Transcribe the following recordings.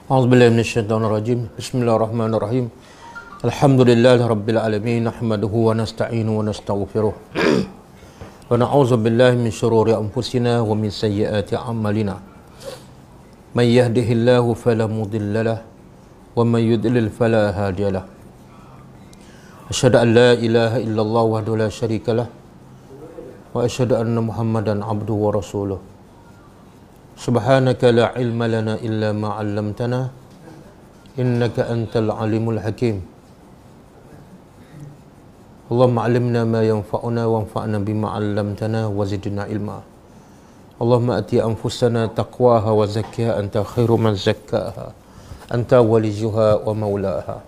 A'udzubillahi minasyaitonirrajim. Bismillahirrahmanirrahim. Alhamdulillahirabbil alamin, nahmaduhu wa nasta'inu wa nastaghfiruh. Wa na'udzu billahi min shururi anfusina wa min sayyiati a'malina. May yahdihillahu fala mudilla lahu wa may yudlil fala hadiya lahu. Asyhadu an la ilaha illallah wahdahu la syarika lah wa asyhadu anna Muhammadan abduhu wa rasuluh. Subhanaka la ilma lana illa ma 'allamtana innaka antal alimul hakim. Allahumma 'allimna ma yanfa'una wanfa'na bima 'allamtana wa zidna ilma. Allahumma ati anfusana taqwaha wa zakkiha anta khairu man zakkaha anta waliyuha wa maulaha.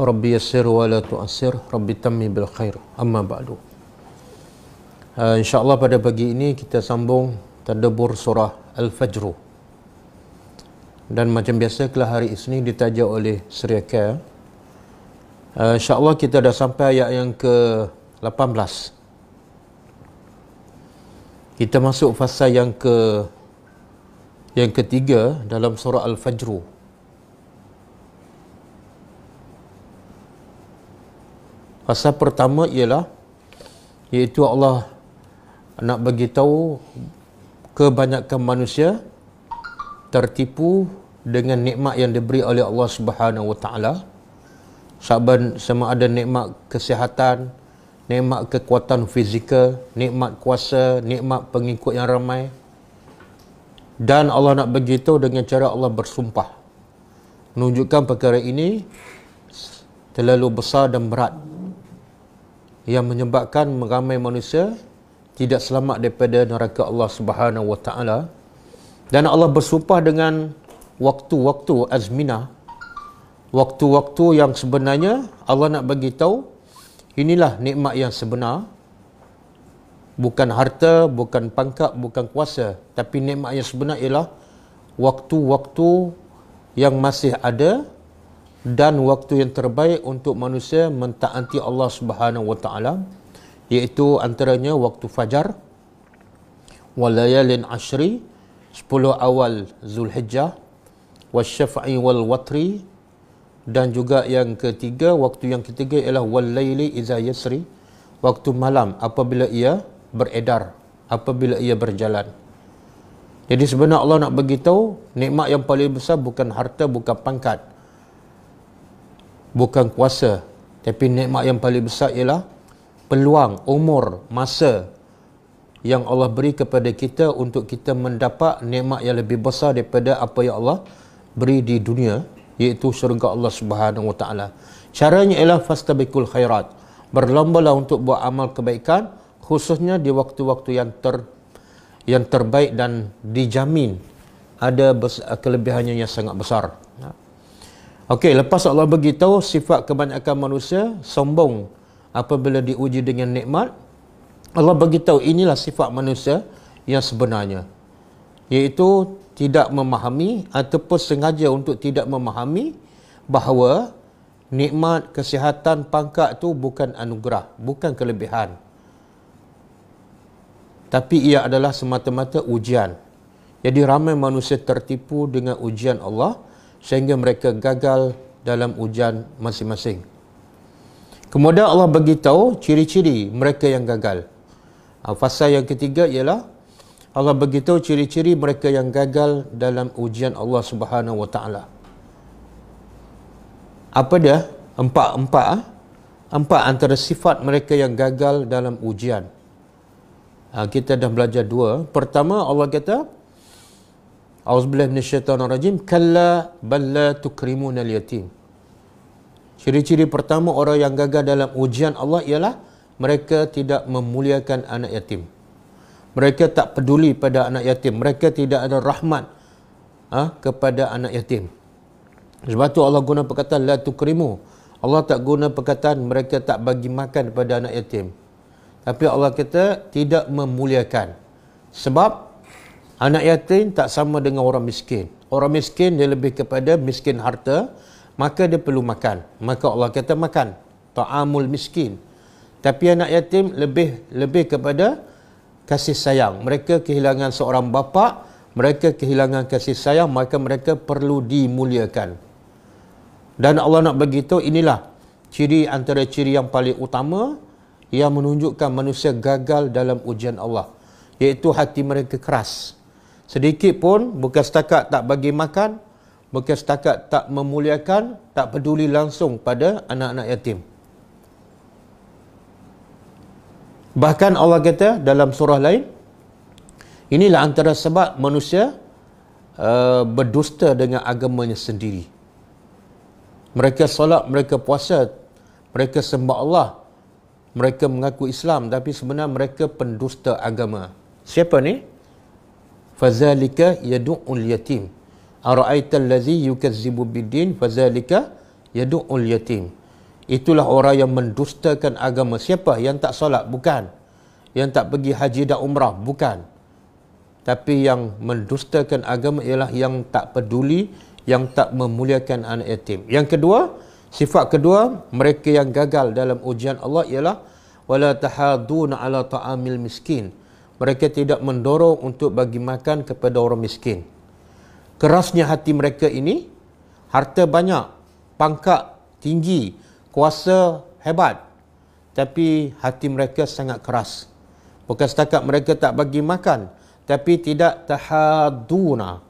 Rabbi yassir wa la tu'assir, Rabbi tammi bil khair. Amma ba'du. InsyaAllah pada pagi ini kita sambung tadabbur surah Al-Fajr. Dan macam biasa kelas hari Isnin ditaja oleh Seriaka. InsyaAllah kita dah sampai ayat yang ke-18. Kita masuk fasa yang ketiga dalam surah Al-Fajr. Fasa pertama ialah iaitu Allah nak bagi tahu kebanyakan manusia tertipu dengan nikmat yang diberi oleh Allah Subhanahu Wa Taala. Sama ada nikmat kesihatan, nikmat kekuatan fizikal, nikmat kuasa, nikmat pengikut yang ramai. Dan Allah nak bagi tahu dengan cara Allah bersumpah, menunjukkan perkara ini terlalu besar dan berat, yang menyebabkan ramai manusia tidak selamat daripada neraka Allah Subhanahu Wa Taala. Dan Allah bersumpah dengan waktu-waktu azminah, waktu-waktu yang sebenarnya Allah nak bagi tahu inilah nikmat yang sebenar. Bukan harta, bukan pangkat, bukan kuasa, tapi nikmat yang sebenar ialah waktu-waktu yang masih ada dan waktu yang terbaik untuk manusia mentaati Allah Subhanahu Wa Taala, iaitu antaranya waktu fajar, walayalin ashri, 10 awal Zulhijjah, wasyafa'i wal watri, dan juga waktu yang ketiga ialah walayli iza yasri, waktu malam apabila ia beredar, apabila ia berjalan. Jadi sebenarnya Allah nak bagi tahu nikmat yang paling besar bukan harta, bukan pangkat, bukan kuasa, tapi nikmat yang paling besar ialah peluang, umur, masa yang Allah beri kepada kita untuk kita mendapat nikmat yang lebih besar daripada apa yang Allah beri di dunia, iaitu syurga Allah Subhanahu Wa Taala. Caranya ialah fastabiqul khairat, berlomba-lomba untuk buat amal kebaikan, khususnya di waktu-waktu yang terbaik dan dijamin ada kelebihannya yang sangat besar. Okey, lepas Allah beritahu sifat kebanyakan manusia sombong apabila diuji dengan nikmat, Allah beritahu inilah sifat manusia yang sebenarnya, iaitu tidak memahami ataupun sengaja untuk tidak memahami bahawa nikmat, kesihatan, pangkat itu bukan anugerah, bukan kelebihan, tapi ia adalah semata-mata ujian. Jadi ramai manusia tertipu dengan ujian Allah sehingga mereka gagal dalam ujian masing-masing. Kemudian Allah bagi tahu ciri-ciri mereka yang gagal. Fasa yang ketiga ialah Allah bagi tahu ciri-ciri mereka yang gagal dalam ujian Allah Subhanahu Wa Taala. Apa dia? Empat antara sifat mereka yang gagal dalam ujian. Kita dah belajar dua. Pertama, Allah kata, A'udzubillahi minasyaitonirrajim, kalla bal la tukrimunal yatim. Ciri-ciri pertama orang yang gagal dalam ujian Allah ialah mereka tidak memuliakan anak yatim. Mereka tak peduli pada anak yatim. Mereka tidak ada rahmat kepada anak yatim. Sebab tu Allah guna perkataan la tukrimu. Allah tak guna perkataan mereka tak bagi makan kepada anak yatim. Tapi Allah kata tidak memuliakan. Sebab anak yatim tak sama dengan orang miskin. Orang miskin dia lebih kepada miskin harta, maka dia perlu makan. Maka Allah kata makan. Ta'amul miskin. Tapi anak yatim lebih kepada kasih sayang. Mereka kehilangan seorang bapa, mereka kehilangan kasih sayang, maka mereka perlu dimuliakan. Dan Allah nak beritahu, inilah ciri antara ciri yang paling utama yang menunjukkan manusia gagal dalam ujian Allah, iaitu hati mereka keras. Sedikit pun, bukan setakat tak bagi makan, bukan setakat tak memuliakan, tak peduli langsung pada anak-anak yatim. Bahkan Allah kata dalam surah lain, inilah antara sebab manusia berdusta dengan agamanya sendiri. Mereka solat, mereka puasa, mereka sembah Allah, mereka mengaku Islam, tapi sebenarnya mereka pendusta agama. Siapa ni? Fazalika yadu'ul yatim. Ara'aita allazi yukazzibu biddin fazalika yadu'ul yatim. Itulah orang yang mendustakan agama. Siapa? Yang tak solat? Bukan. Yang tak pergi haji dan umrah? Bukan. Tapi yang mendustakan agama ialah yang tak peduli, yang tak memuliakan anak yatim. Yang kedua, sifat kedua, mereka yang gagal dalam ujian Allah ialah wala tahaduna ala ta'amil miskin. Mereka tidak mendorong untuk bagi makan kepada orang miskin. Kerasnya hati mereka ini, harta banyak, pangkat tinggi, kuasa hebat, tapi hati mereka sangat keras. Bukan setakat mereka tak bagi makan, tapi tidak tahaduna,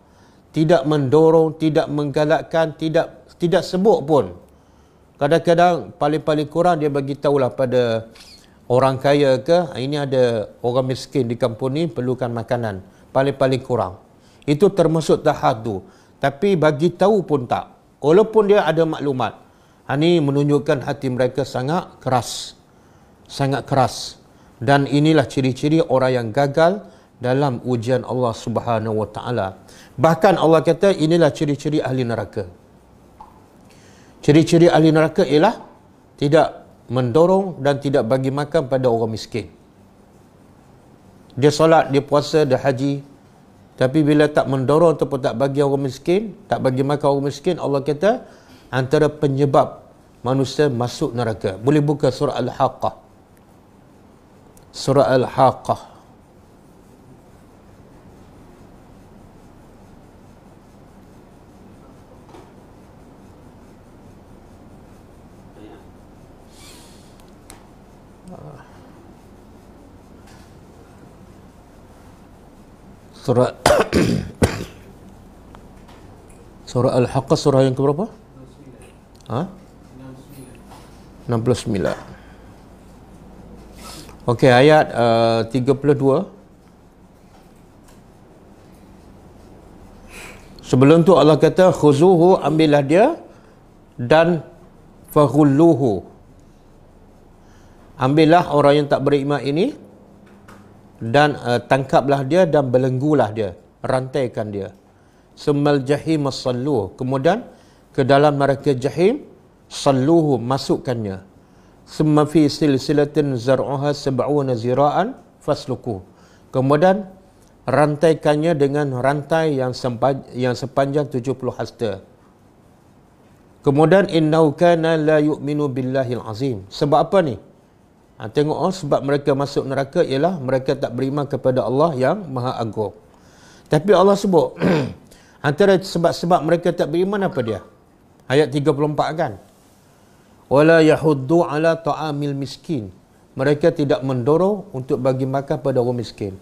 tidak mendorong, tidak menggalakkan, tidak sebut pun. Kadang-kadang paling-paling kurang dia bagi tahulah pada orang kaya ke, ini ada orang miskin di kampung ni perlukan makanan, paling-paling kurang. Itu termasuk tahadu. Tapi bagi tahu pun tak, walaupun dia ada maklumat. Ini menunjukkan hati mereka sangat keras, sangat keras. Dan inilah ciri-ciri orang yang gagal dalam ujian Allah Subhanahu wa taala. Bahkan Allah kata inilah ciri-ciri ahli neraka. Ciri-ciri ahli neraka ialah tidak mendorong dan tidak bagi makan pada orang miskin. Dia solat, dia puasa, dia haji, tapi bila tak mendorong ataupun tak bagi orang miskin, tak bagi makan orang miskin, Allah kata antara penyebab manusia masuk neraka. Boleh buka surah Al-Haqqah. Surah Al-Haqqah. Surah Surah Al-Haqqah, surah yang keberapa? 69. Okey, ayat 32. Sebelum tu Allah kata khuzuhu, ambillah dia, dan faghulluhu, ambillah orang yang tak beriman ini dan tangkaplah dia dan belenggulah dia, rantaikan dia. Summal jahim salluh, kemudian ke dalam neraka jahim, salluhu, masukkannya. Summa fi silsilatin zar'uha sab'una zira'an fasluku, kemudian rantaikannya dengan rantai yang sepanjang 70 hasta. Kemudian innahu kana la yu'minu billahil azim. Sebab apa ni? Tengok sebab mereka masuk neraka ialah mereka tak beriman kepada Allah yang Maha Agung. Tapi Allah sebut antara sebab-sebab mereka tak beriman apa dia? Ayat 34 kan? Wala yahuddu ala ta'amil miskin. Mereka tidak mendorong untuk bagi makan pada orang miskin.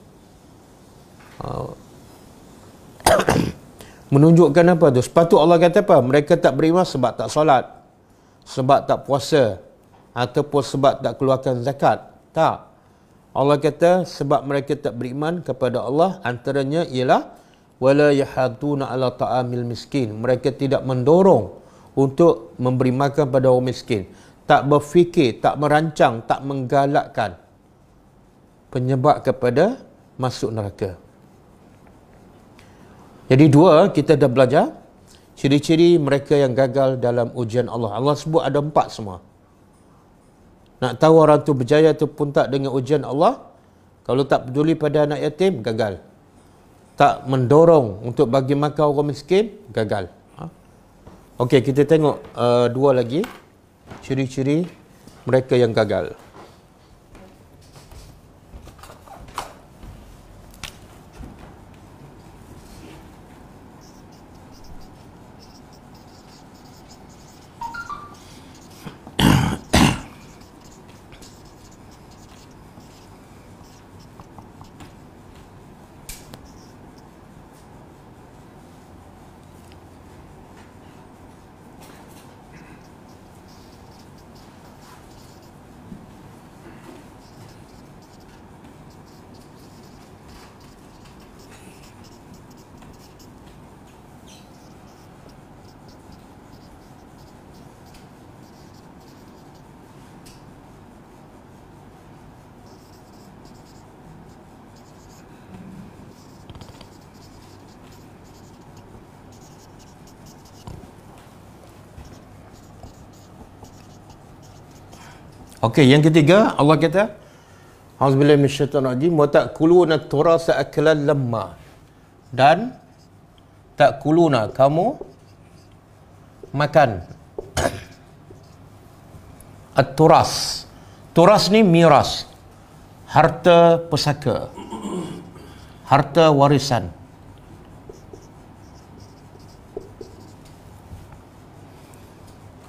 Menunjukkan apa tu? Sepatut Allah kata apa? Mereka tak beriman sebab tak solat, sebab tak puasa, ataupun sebab tak keluarkan zakat. Tak. Allah kata sebab mereka tak beriman kepada Allah, antaranya ialah wala yahaduna ala ta'amil miskin. Mereka tidak mendorong untuk memberi makan pada orang miskin. Tak berfikir, tak merancang, tak menggalakkan. Penyebab kepada masuk neraka. Jadi dua, kita dah belajar ciri-ciri mereka yang gagal dalam ujian Allah. Allah sebut ada 4 semua. Nak tahu orang tu berjaya ataupun tak dengan ujian Allah, kalau tak peduli pada anak yatim, gagal. Tak mendorong untuk bagi makan orang miskin, gagal. Okey, kita tengok dua lagi ciri-ciri mereka yang gagal. Okey, yang ketiga Allah kata Auzubillahi minasyaitonir rajim wa ta'kuluna turasa aklan lamma. Dan ta'kuluna, kamu makan at-turas. Turas ni miras, harta pusaka, harta warisan.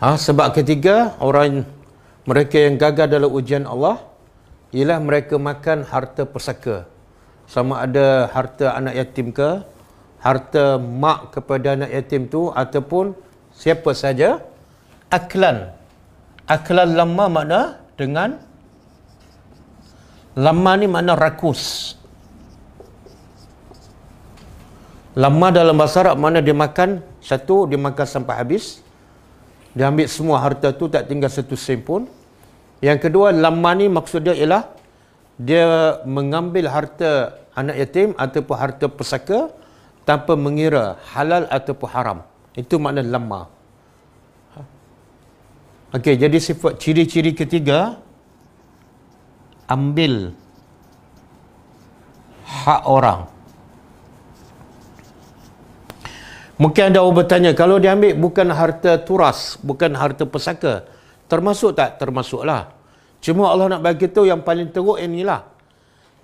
Sebab ketiga, mereka yang gagal dalam ujian Allah ialah mereka makan harta pusaka. Sama ada harta anak yatim ke, harta mak kepada anak yatim tu, ataupun siapa saja. Aklan. Aklan lamma makna dengan lamma ni makna rakus. Lamma dalam bahasa Arab makna dia makan satu, dia makan sampai habis. Dia ambil semua harta tu, tak tinggal satu sen pun. Yang kedua, lamma ni maksud dia ialah dia mengambil harta anak yatim ataupun harta pusaka tanpa mengira halal ataupun haram. Itu makna lamma. Okey, jadi sifat ciri-ciri ketiga, ambil hak orang. Mungkin ada orang bertanya, kalau dia ambil bukan harta turas, bukan harta pusaka, termasuk tak? Termasuklah. Cuma Allah nak bagi tahu yang paling teruk inilah.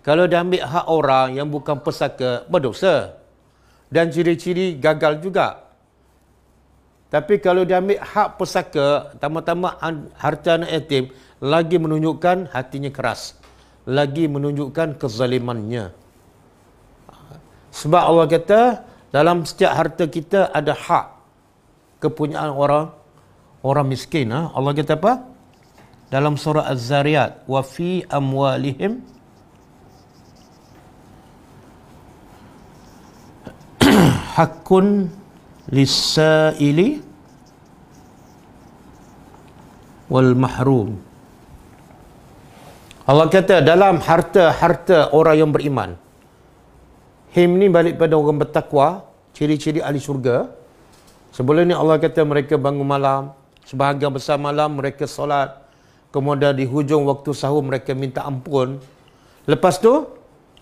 Kalau dia ambil hak orang yang bukan pusaka, berdosa. Dan ciri-ciri gagal juga. Tapi kalau dia ambil hak pusaka, tambah-tambah harta anak yatim, lagi menunjukkan hatinya keras. Lagi menunjukkan kezalimannya. Sebab Allah kata, dalam setiap harta kita ada hak kepunyaan orang miskin. Allah kata apa? Dalam surah Az-Zariyat, wa fi amwalihim hakun lis-sa'ili wal mahrum. Allah kata dalam harta-harta orang yang beriman. Him ni balik pada orang bertakwa, ciri-ciri ahli syurga. Sebelum ni Allah kata mereka bangun malam, sebahagian besar malam mereka solat, kemudian di hujung waktu sahur mereka minta ampun. Lepas tu,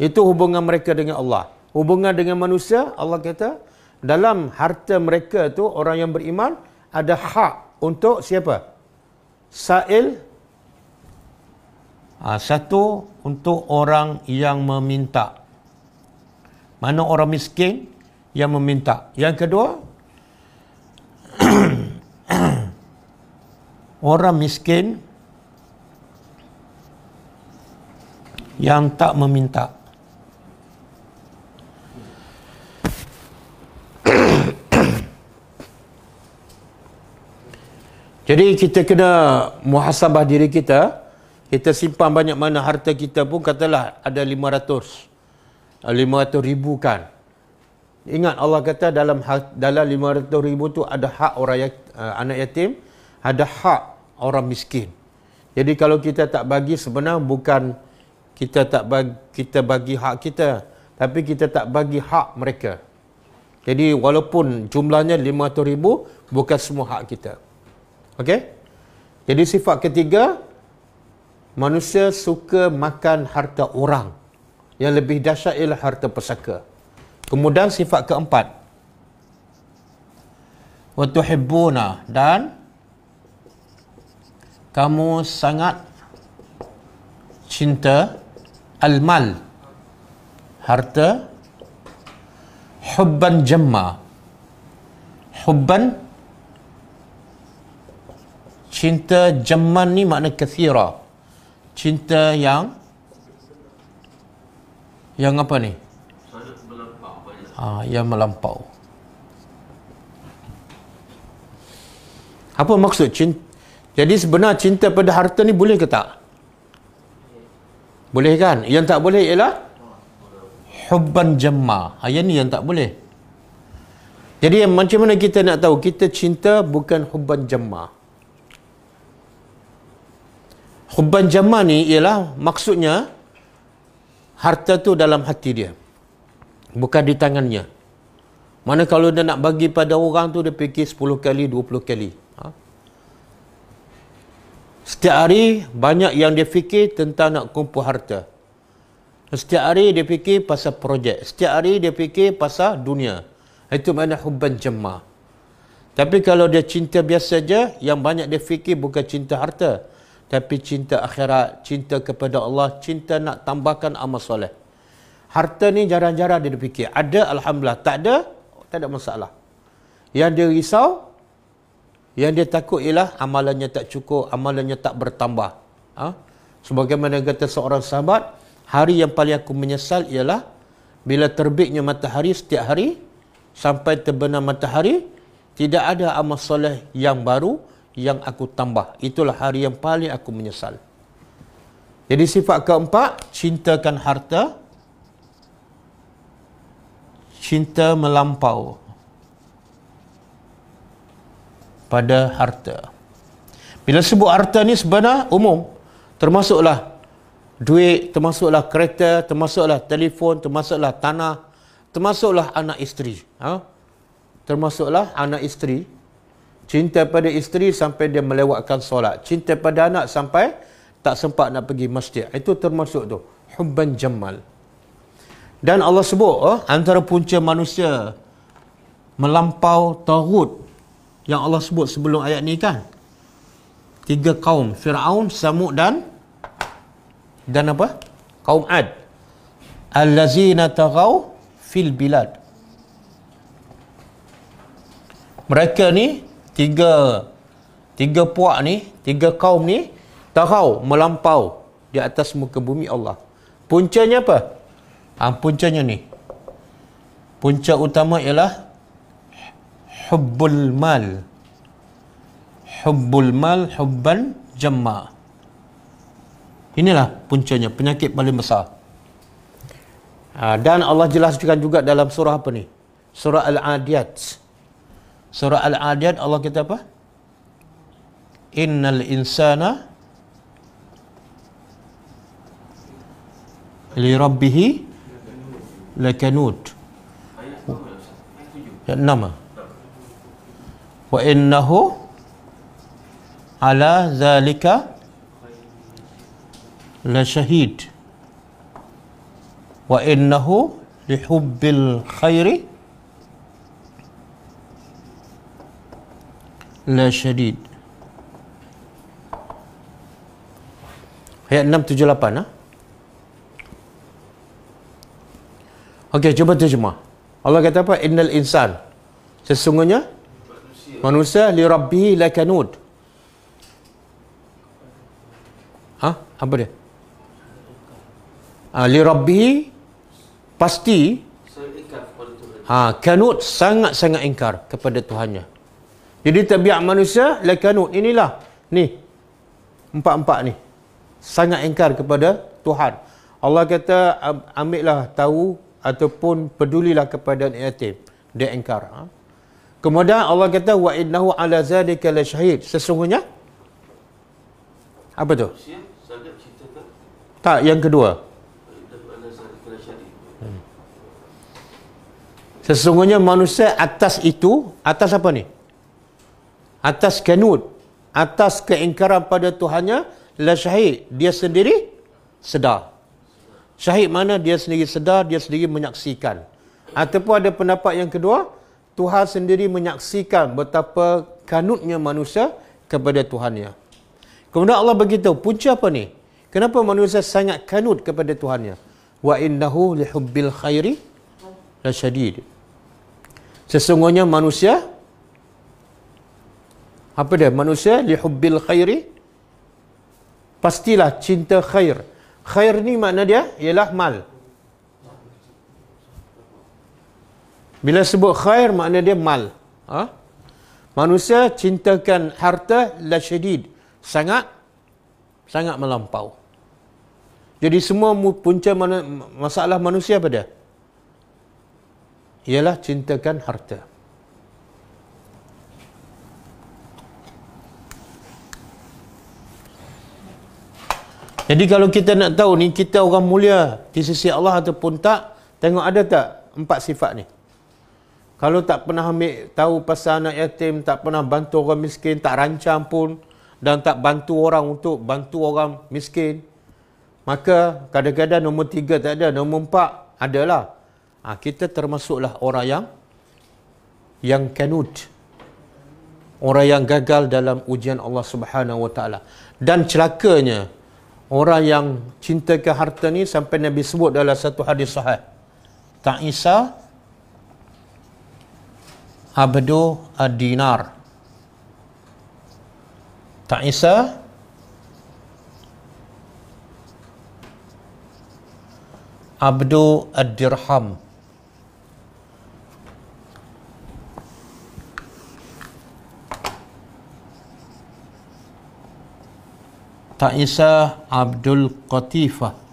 itu hubungan mereka dengan Allah. Hubungan dengan manusia, Allah kata, dalam harta mereka tu, orang yang beriman, ada hak untuk siapa? Sa'il. Satu, untuk orang yang meminta. Mana orang miskin yang meminta. Yang kedua, orang miskin yang tak meminta. Jadi kita kena muhasabah diri kita. Kita simpan banyak mana harta kita pun, katalah ada 500 ribu kan. Ingat Allah kata dalam 500 ribu tu ada hak orang anak yatim, ada hak orang miskin. Jadi kalau kita tak bagi, sebenarnya bukan kita bagi hak kita, tapi kita tak bagi hak mereka. Jadi walaupun jumlahnya 500 ribu, bukan semua hak kita. Okey? Jadi sifat ketiga, manusia suka makan harta orang. Yang lebih dahsyat ialah harta pusaka. Kemudian sifat keempat, wa tuhibbuna, dan kamu sangat cinta al-mal, harta, hubban jamma. Hubban, cinta, jamman ni makna kathira. Cinta yang apa ni? Yang melampau. Apa maksud cinta? Jadi sebenarnya cinta pada harta ni boleh ke tak? Boleh kan? Yang tak boleh ialah hubban jamma. Yang ni yang tak boleh. Jadi macam mana kita nak tahu kita cinta bukan hubban jamma? Hubban jamma ni ialah maksudnya harta tu dalam hati dia, bukan di tangannya. Mana kalau dia nak bagi pada orang tu, dia fikir 10 kali, 20 kali. Setiap hari banyak yang dia fikir tentang nak kumpul harta. Setiap hari dia fikir pasal projek. Setiap hari dia fikir pasal dunia. Itu makna hubban jamma. Tapi kalau dia cinta biasa saja, yang banyak dia fikir bukan cinta harta, tapi cinta akhirat, cinta kepada Allah, cinta nak tambahkan amal soleh. Harta ni jarang-jarang dia fikir. Ada, alhamdulillah. Tak ada masalah. Yang dia risau, yang dia takut ialah amalannya tak cukup, amalannya tak bertambah. Sebagaimana kata seorang sahabat, hari yang paling aku menyesal ialah bila terbitnya matahari setiap hari sampai terbenam matahari, tidak ada amal soleh yang baru yang aku tambah. Itulah hari yang paling aku menyesal. Jadi sifat keempat, cintakan harta, cinta melampau pada harta. Bila sebut harta ni sebenarnya umum, termasuklah duit, termasuklah kereta, termasuklah telefon, termasuklah tanah, termasuklah anak isteri. Termasuklah anak isteri. Cinta pada isteri sampai dia melewatkan solat. Cinta pada anak sampai tak sempat nak pergi masjid. Itu termasuk tu. Hubban jammal. Dan Allah sebut antara punca manusia melampau taghut yang Allah sebut sebelum ayat ni kan. 3 kaum. Fir'aun, Samud dan apa? Kaum Ad. Allazina taghaw fil bilad. Mereka ni tiga puak ni, 3 kaum ni taghaw, melampau di atas muka bumi Allah. Puncanya apa? Puncanya ni. Punca utama ialah hubbul mal. Hubbul mal hubban jamma. Inilah puncanya, penyakit paling besar. Dan Allah jelaskan juga dalam surah apa ni? Surah Al-Adiyat. Surah Al-Adiyat Allah kata apa? Innal insana li rabbihi lakanud. Ayat 6. Wa innahu ala zalika la syahid. Wa innahu li hubbil khairi la syadid. Ayat 678. Okey, cuba terjemah. Allah kata apa? Innal insan, sesungguhnya manusia li rabbihi lakanud. Apa dia? Li rabbihi pasti kanud, sangat-sangat ingkar kepada Tuhannya. Jadi tabiat manusia lakanut, inilah ni empat ni sangat ingkar kepada Tuhan. Allah kata ambillah tahu ataupun pedulilah kepada yatim, dia ingkar. Kemudian Allah kata wa innahu ala zalika la syahid, sesungguhnya apa tu? Tak, yang kedua. Sesungguhnya manusia atas itu, atas apa ni? Atas kanut, atas keingkaran pada Tuhannya, la syahid, dia sendiri sedar. Syahid mana? Dia sendiri sedar, dia sendiri menyaksikan. Ataupun ada pendapat yang kedua, Tuhan sendiri menyaksikan betapa kanutnya manusia kepada Tuhannya. Kemudian Allah beritahu, punca apa ni? Kenapa manusia sangat kanut kepada Tuhannya? Wa innahu lihubbil khairi la syadid. Sesungguhnya manusia, apa dia? Manusia lihubbil khairi, pastilah cinta khair. Khair ni makna dia ialah mal. Bila sebut khair makna dia mal. Manusia cintakan harta la syadid, sangat melampau. Jadi semua punca masalah manusia apa dia? Ialah cintakan harta. Jadi kalau kita nak tahu ni kita orang mulia di sisi Allah ataupun tak, tengok ada tak 4 sifat ni. Kalau tak pernah ambil tahu pasal anak yatim, tak pernah bantu orang miskin, tak rancang pun, dan tak bantu orang untuk bantu orang miskin, maka kadang-kadang nombor 3 tak ada, nombor 4 adalah. Kita termasuklah orang yang kanut, orang yang gagal dalam ujian Allah Subhanahu Wa Taala. Dan celakanya orang yang cintakan harta ni, sampai Nabi sebut dalam satu hadis sahih, ta'isa abdu ad-dinar, ta'isa abdu ad-dirham. Ta'isa abdul qatifah.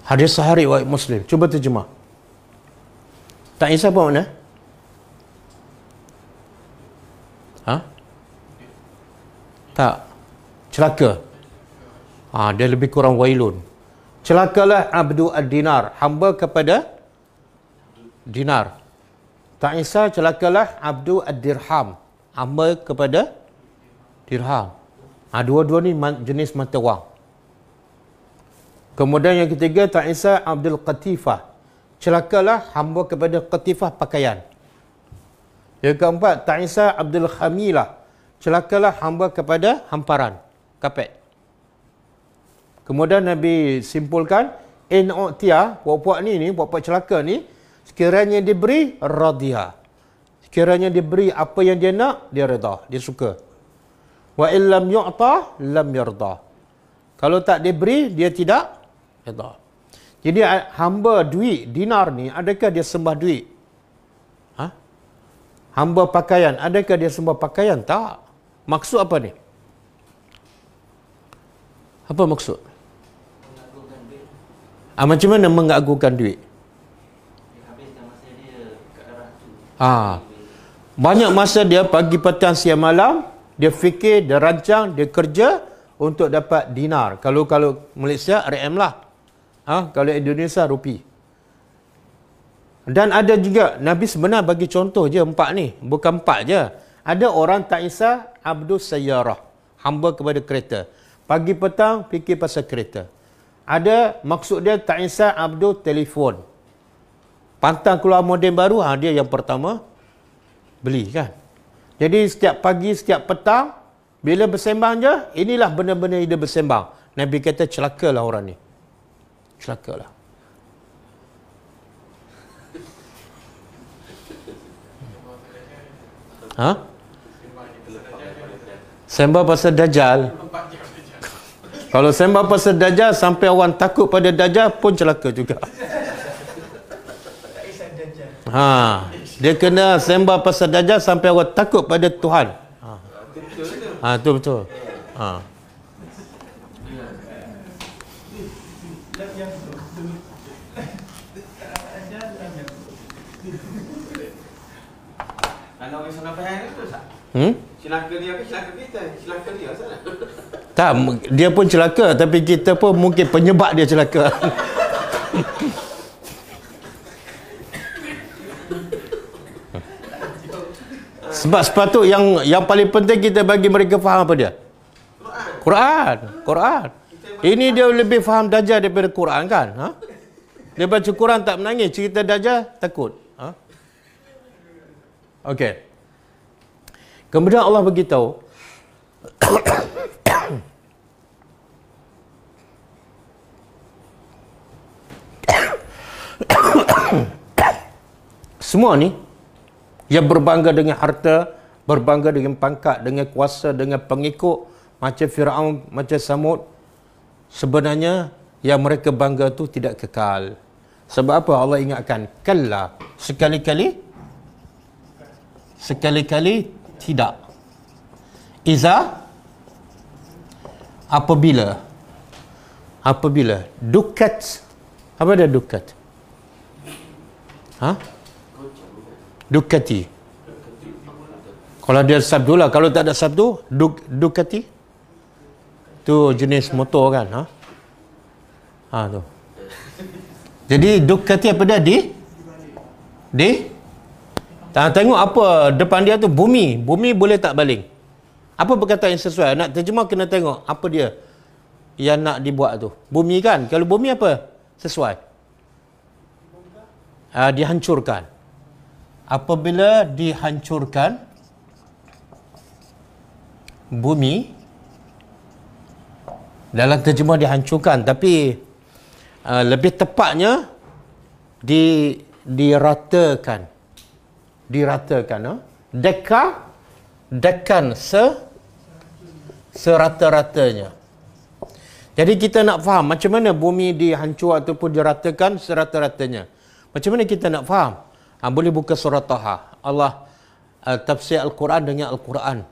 Hadis sahih riwayat Muslim. Cuba terjemah. Ta'isa apa makna? Tak. Celaka. Dia lebih kurang wailun. Celakalah abdu ad-dinar, hamba kepada dinar. Ta'isa, celakalah abdu ad-dirham, hamba kepada dirham. Dua-dua ni jenis mata wang. Kemudian yang ketiga, ta'isa abdul qatifah, celakalah hamba kepada qatifah, pakaian. Yang keempat, ta'isa abdul khamilah, celakalah hamba kepada hamparan, kapet. Kemudian Nabi simpulkan, in u'tiya, puak-puak ni, puak-puak celaka ni, sekiranya diberi, radiyah. Sekiranya diberi apa yang dia nak, dia reda, dia suka. Wa illam yu'ta, lam yarda. Kalau tak diberi, dia tidak reda. Jadi hamba duit, dinar ni, adakah dia sembah duit? Hamba pakaian, adakah dia sembah pakaian? Tak. Maksud apa ni? Apa maksud? Macam mana mengagungkan duit? Banyak masa dia pagi, petang, siang, malam, dia fikir, dia rancang, dia kerja untuk dapat dinar. Kalau Malaysia, RM lah. Kalau Indonesia, rupi. Dan ada juga, Nabi sebenar bagi contoh je 4 ni. Bukan 4 je. Ada orang ta'isa abdu sayyarah, hamba kepada kereta. Pagi petang fikir pasal kereta. Ada maksud dia ta'isa abdu telefon. Pantang keluar model baru, dia yang pertama beli kan. Jadi setiap pagi, setiap petang, bila bersembang je, inilah benda-benda dia bersembang. Nabi kata celakalah orang ni. Celakalah. Sembah pasal Dajjal. Kalau sembah pasal Dajjal sampai orang takut pada Dajjal pun celaka juga. Dia kena sembah pasal Dajjal sampai orang takut pada Tuhan. Itu betul. Kalau orang sana faham itu tak? Celaka dia ke celaka kita? Celaka dia sana. Tak, dia pun celaka, tapi kita pun mungkin penyebab dia celaka. Sebab sepatut yang paling penting kita bagi mereka faham apa dia? Quran. Ini dia lebih faham Dajjal daripada Quran kan? Dia baca Quran tak menangis, cerita Dajjal takut. Okey. Kemudian Allah beritahu semua ni yang berbangga dengan harta, berbangga dengan pangkat, dengan kuasa, dengan pengikut, macam Firaun, macam Samud, sebenarnya yang mereka bangga tu tidak kekal. Sebab apa? Allah ingatkan, kalla, sekali-kali tidak. Iza, apabila dukat, apa dia dukat? Dukati. Kalau dia sabdu lah, kalau tak ada sabdu, Ducati tu jenis motor kan, tu. Jadi Ducati apa dia? Tengok apa depan dia tu, bumi boleh tak baling? Apa perkataan yang sesuai? Nak terjemah kena tengok apa dia yang nak dibuat tu. Bumi kan? Kalau bumi apa? Sesuai. Dihancurkan. Apabila dihancurkan bumi, dalam terjemah dihancurkan, tapi lebih tepatnya diratakan. Dekan serata-ratanya. Jadi kita nak faham macam mana bumi dihancur ataupun diratakan serata-ratanya. Macam mana kita nak faham? Boleh buka surah Taha. Allah tafsir Al-Quran dengan Al-Quran.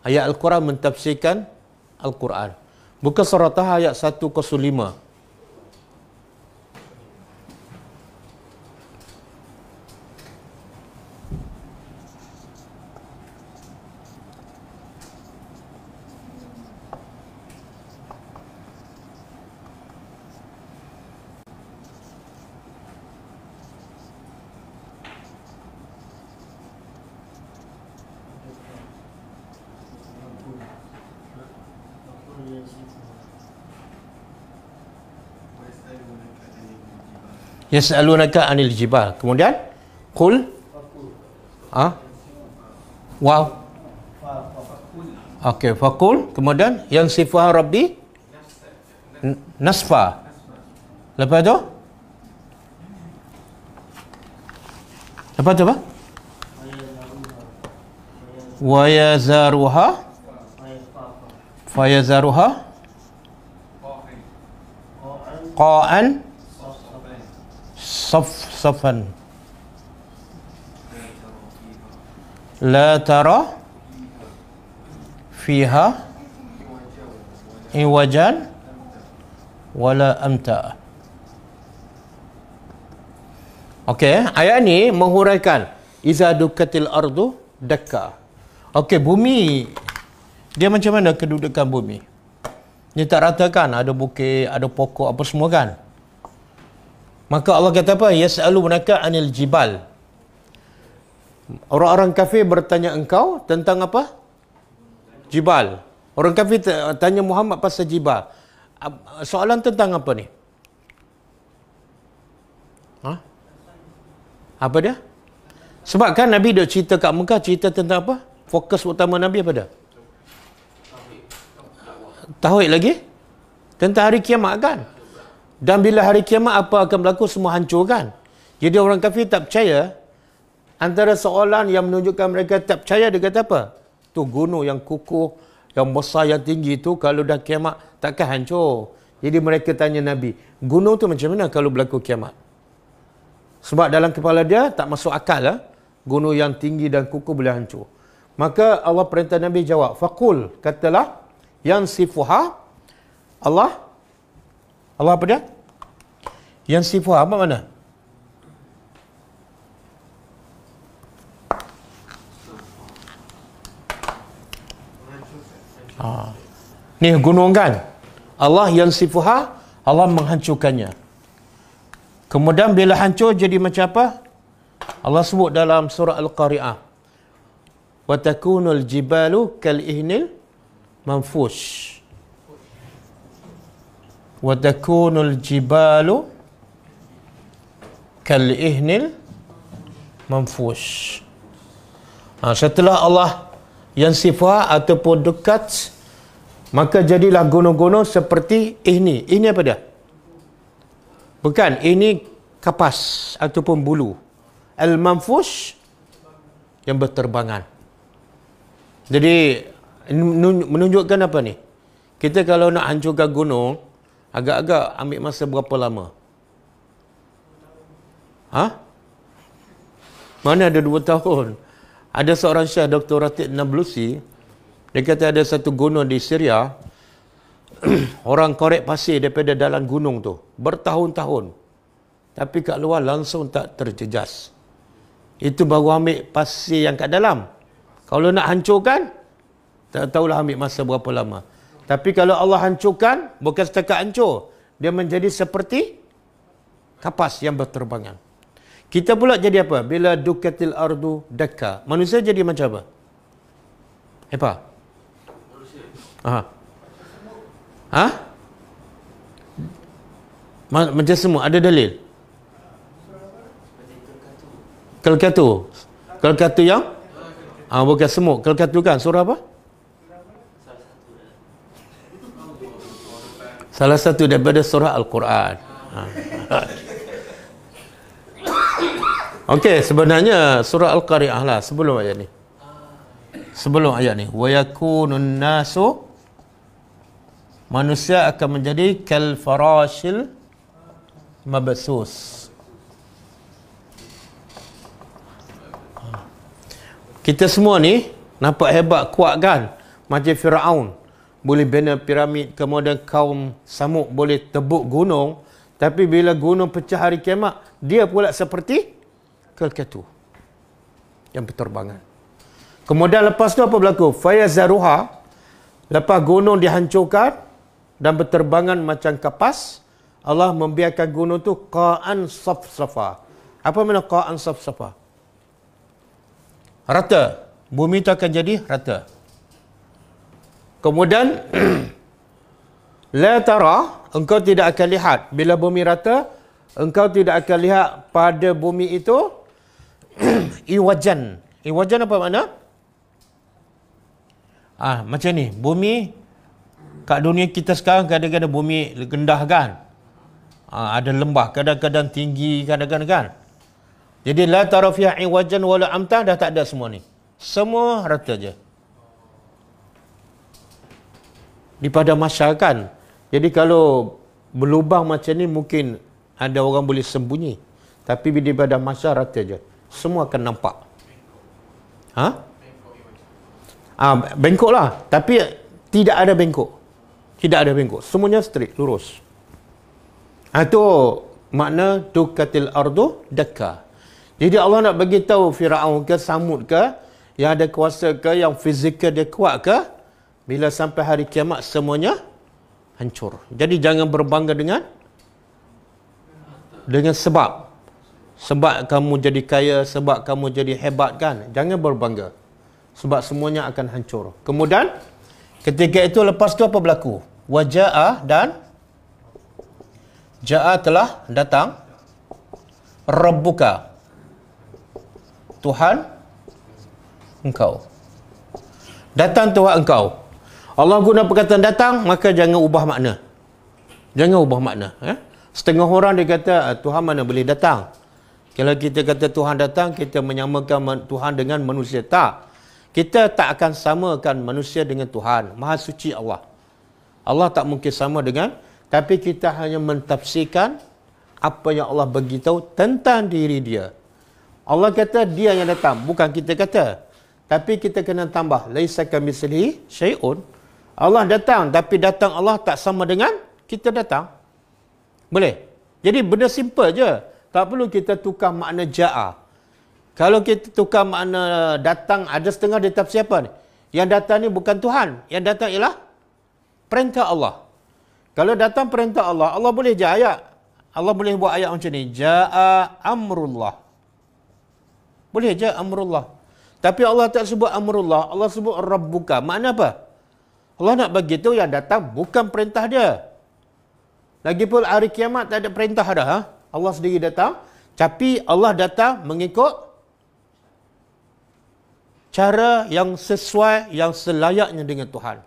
Ayat Al-Quran mentafsirkan Al-Quran. Buka surah Taha ayat 105. Yas'alunaka 'anil jibal. Kemudian qul wow. Okey, faqul. Kemudian yang sifah rabbi nasfa. Lepas tu apa? Wa yazaruha qa'an safan la tara fiha iwajan wala amta. Okey, ayat ni menghuraikan iza dukatil ardu dakka. Okey, bumi dia macam mana kedudukan bumi? Dia tak rata kan, ada bukit, ada pokok apa semua kan? Maka Allah kata apa? Yas'alunaka 'anil jibal. Orang-orang kafir bertanya engkau tentang apa? Jibal. Orang kafir tanya Muhammad pasal jibal. Soalan tentang apa ni? Apa dia? Sebab kan Nabi duk cerita kat Mekah, cerita tentang apa? Fokus utama Nabi apa dia? Tauhid lagi? Tentang hari kiamat kan? Dan bila hari kiamat apa akan berlaku, semua hancur kan? Jadi orang kafir tak percaya. Antara soalan yang menunjukkan mereka tak percaya, dia kata apa? Tu gunung yang kukuh, yang besar, yang tinggi tu kalau dah kiamat takkan hancur. Jadi mereka tanya Nabi, gunung tu macam mana kalau berlaku kiamat? Sebab dalam kepala dia tak masuk akal lah. Gunung yang tinggi dan kukuh boleh hancur. Maka Allah perintah Nabi jawab, faqul, katalah, yang sifuha Allah apa dia? Yang sifuha apa mana? Ni gunung kan? Allah yang sifuha, Allah menghancurkannya. Kemudian bila hancur jadi macam apa? Allah sebut dalam surah Al-Qari'ah, wa takunul jibalu kal ihnil manfush. Wa takunul jibalu kal ihnil manfush. Setelah Allah yang sifat ataupun dekat, maka jadilah gunung-gunung seperti ihni. Ihni apa dia? Bukan, ini kapas ataupun bulu. Al-manfush yang berterbangan. Jadi menunjukkan apa ni? Kita kalau nak hancurkan gunung, Agak-agak ambil masa berapa lama? Mana ada 2 tahun? Ada seorang Syekh Dr. Ratib Nablusi, dia kata ada satu gunung di Syria, orang korek pasir daripada dalam gunung tu bertahun-tahun, tapi kat luar langsung tak terjejas. Itu baru ambil pasir yang kat dalam. Kalau nak hancurkan, tak tahulah ambil masa berapa lama. Tapi kalau Allah hancurkan, bukan setakat hancur, dia menjadi seperti kapas yang berterbangan. Kita pula jadi apa? Bila dukatil ardu dakka. Manusia jadi macam apa? Apa? Macam semua. Ada dalil? Kelkatu. Kelkatu yang? Bukan semut. Kelkatu kan? Surah apa? Salah satu daripada surah Al-Quran. Okey, sebenarnya surah Al-Qari'ah lah sebelum ayat ni. Sebelum ayat ni, wa yakunun nasu, manusia akan menjadi kal farashil mabsus. Kita semua ni nampak hebat, kuat kan? Macam Firaun boleh bina piramid, kemudian kaum Samud boleh tebuk gunung, tapi bila gunung pecah hari kiamat, dia pula seperti kelkatu yang berterbangan. Kemudian lepas tu apa berlaku? Fayazaruha, lepas gunung dihancurkan dan berterbangan macam kapas, Allah membiarkan gunung tu qa'an safsafa. Apa makna qa'an safsafa? Rata. Bumi tu akan jadi rata. Kemudian la tara, engkau tidak akan lihat bila bumi rata, engkau tidak akan lihat pada bumi itu iwajan. Iwajan apa makna? Macam ni, bumi kat dunia kita sekarang kadang-kadang bumi rendah kan? Ada lembah, kadang-kadang tinggi, kadang-kadang kan? Jadi la tara fiha iwajan wala amta, dah tak ada semua ni. Semua rata je. Di pada mahsyar kan? Jadi kalau berlubang macam ni mungkin ada orang boleh sembunyi. Tapi di pada mahsyar rata je. Semua akan nampak. Bengkok lah. Tapi tidak ada bengkok. Tidak ada bengkok. Semuanya straight, lurus. Itu makna dukatil ardu dakka. Jadi Allah nak bagi tahu Firaun ke, Samud ke, yang ada kuasa ke, yang fizikal dia kuat ke, bila sampai hari kiamat semuanya hancur. Jadi jangan berbangga dengan sebab. Sebab kamu jadi kaya, sebab kamu jadi hebat kan. Jangan berbangga. Sebab semuanya akan hancur. Kemudian, ketika itu lepas tu apa berlaku? Waja'a dan Ja'a telah datang. Rabbuka, Tuhan engkau. Datang Tuhan engkau. Allah guna perkataan datang, maka jangan ubah makna. Jangan ubah makna. Setengah orang dia kata, Tuhan mana boleh datang? Kalau kita kata Tuhan datang, kita menyamakan Tuhan dengan manusia. Tak. Kita tak akan samakan manusia dengan Tuhan. Maha suci Allah. Allah tak mungkin sama dengan, tapi kita hanya mentafsirkan apa yang Allah beritahu tentang diri dia. Allah kata dia yang datang, bukan kita kata. Tapi kita kena tambah, laisa kamitslihi syai'un. Allah datang, tapi datang Allah tak sama dengan kita datang. Boleh? Jadi benda simple je. Tak perlu kita tukar makna ja'a. Kalau kita tukar makna datang, ada setengah dia tafsir apa ni? Yang datang ni bukan Tuhan. Yang datang ialah perintah Allah. Kalau datang perintah Allah, Allah boleh je ayat. Allah boleh buat ayat macam ni. Ja'a amrullah. Boleh je amrullah. Tapi Allah tak sebut amrullah. Allah sebut rabbuka. Makna apa? Allah nak bagi tahu yang datang bukan perintah dia. Lagipun hari kiamat tak ada perintah dah. Allah sendiri datang. Tapi Allah datang mengikut cara yang sesuai, yang selayaknya dengan Tuhan.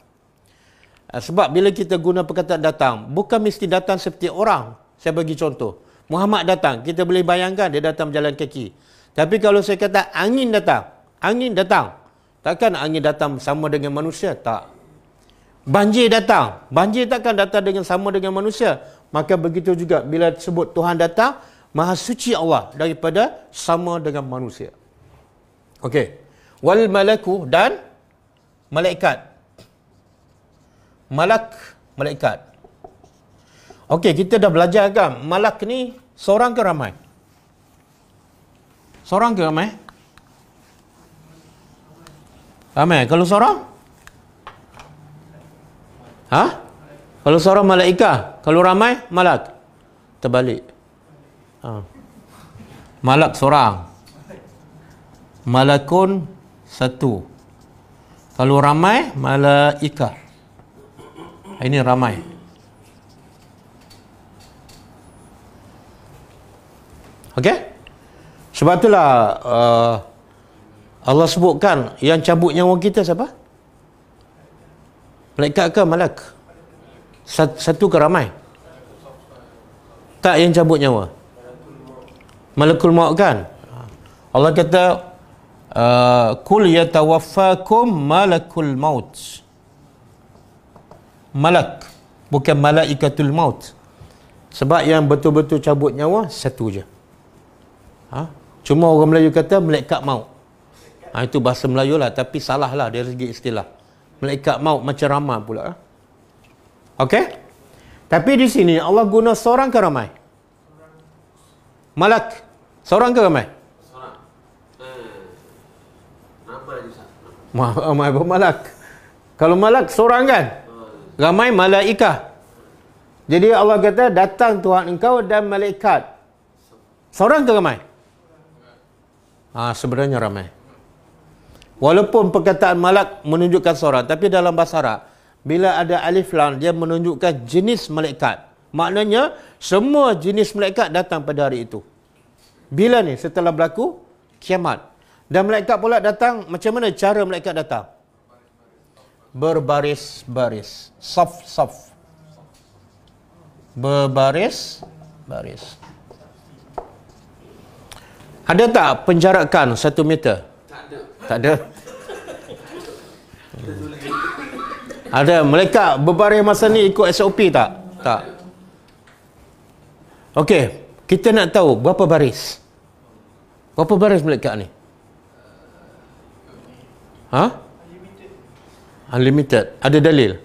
Sebab bila kita guna perkataan datang, bukan mesti datang seperti orang. Saya bagi contoh. Muhammad datang. Kita boleh bayangkan dia datang berjalan kaki. Tapi kalau saya kata angin datang. Angin datang. Takkan angin datang sama dengan manusia? Tak. Banjir datang. Banjir takkan datang sama dengan manusia. Maka begitu juga bila sebut Tuhan datang, Maha suci Allah daripada sama dengan manusia. Okey. Wal malaku dan malaikat. Malaikat. Okey, kita dah belajar kan? Malak ni seorang ke ramai? Seorang ke ramai? Ramai. Kalau seorang? Kalau seorang malaikat, kalau ramai malak. Terbalik. Malak seorang. Malakun satu. Kalau ramai malaikat. Ini ramai. Okey? Sebab itulah Allah sebutkan yang cabut nyawa kita siapa? Malaikat ke malak? Satu ke ramai? Tak yang cabut nyawa? Malakul maut kan? Allah kata kul yatawaffakum malakul maut. Malak, bukan malaikatul maut. Sebab yang betul-betul cabut nyawa satu je. Cuma orang Melayu kata malaikat maut. Itu bahasa Melayu lah, tapi salah lah dari segi istilah. Malaikat maut macam ramai pula. Okey? Tapi di sini Allah guna seorang ke ramai? Malak. Seorang ke ramai? Seorang. Ramai je Ustaz. Ramai apa malak? Kalau malak seorang kan? Ramai malaikah. Jadi Allah kata datang Tuhan engkau dan malaikat. Seorang ke ramai? Sebenarnya ramai. Walaupun perkataan malak menunjukkan seorang, tapi dalam bahasa Arab bila ada alif lam dia menunjukkan jenis malaikat. Maknanya semua jenis malaikat datang pada hari itu. Bila ni? Setelah berlaku kiamat. Dan malaikat pula datang, macam mana cara malaikat datang? Berbaris-baris. Saf-saf. Berbaris-baris. Ada tak penjarakan 1 meter? Tak ada. Ada malaikat berbaris masa ni ikut SOP tak? Tak. Okey, kita nak tahu berapa baris? Berapa baris malaikat ni? Unlimited. Ada dalil?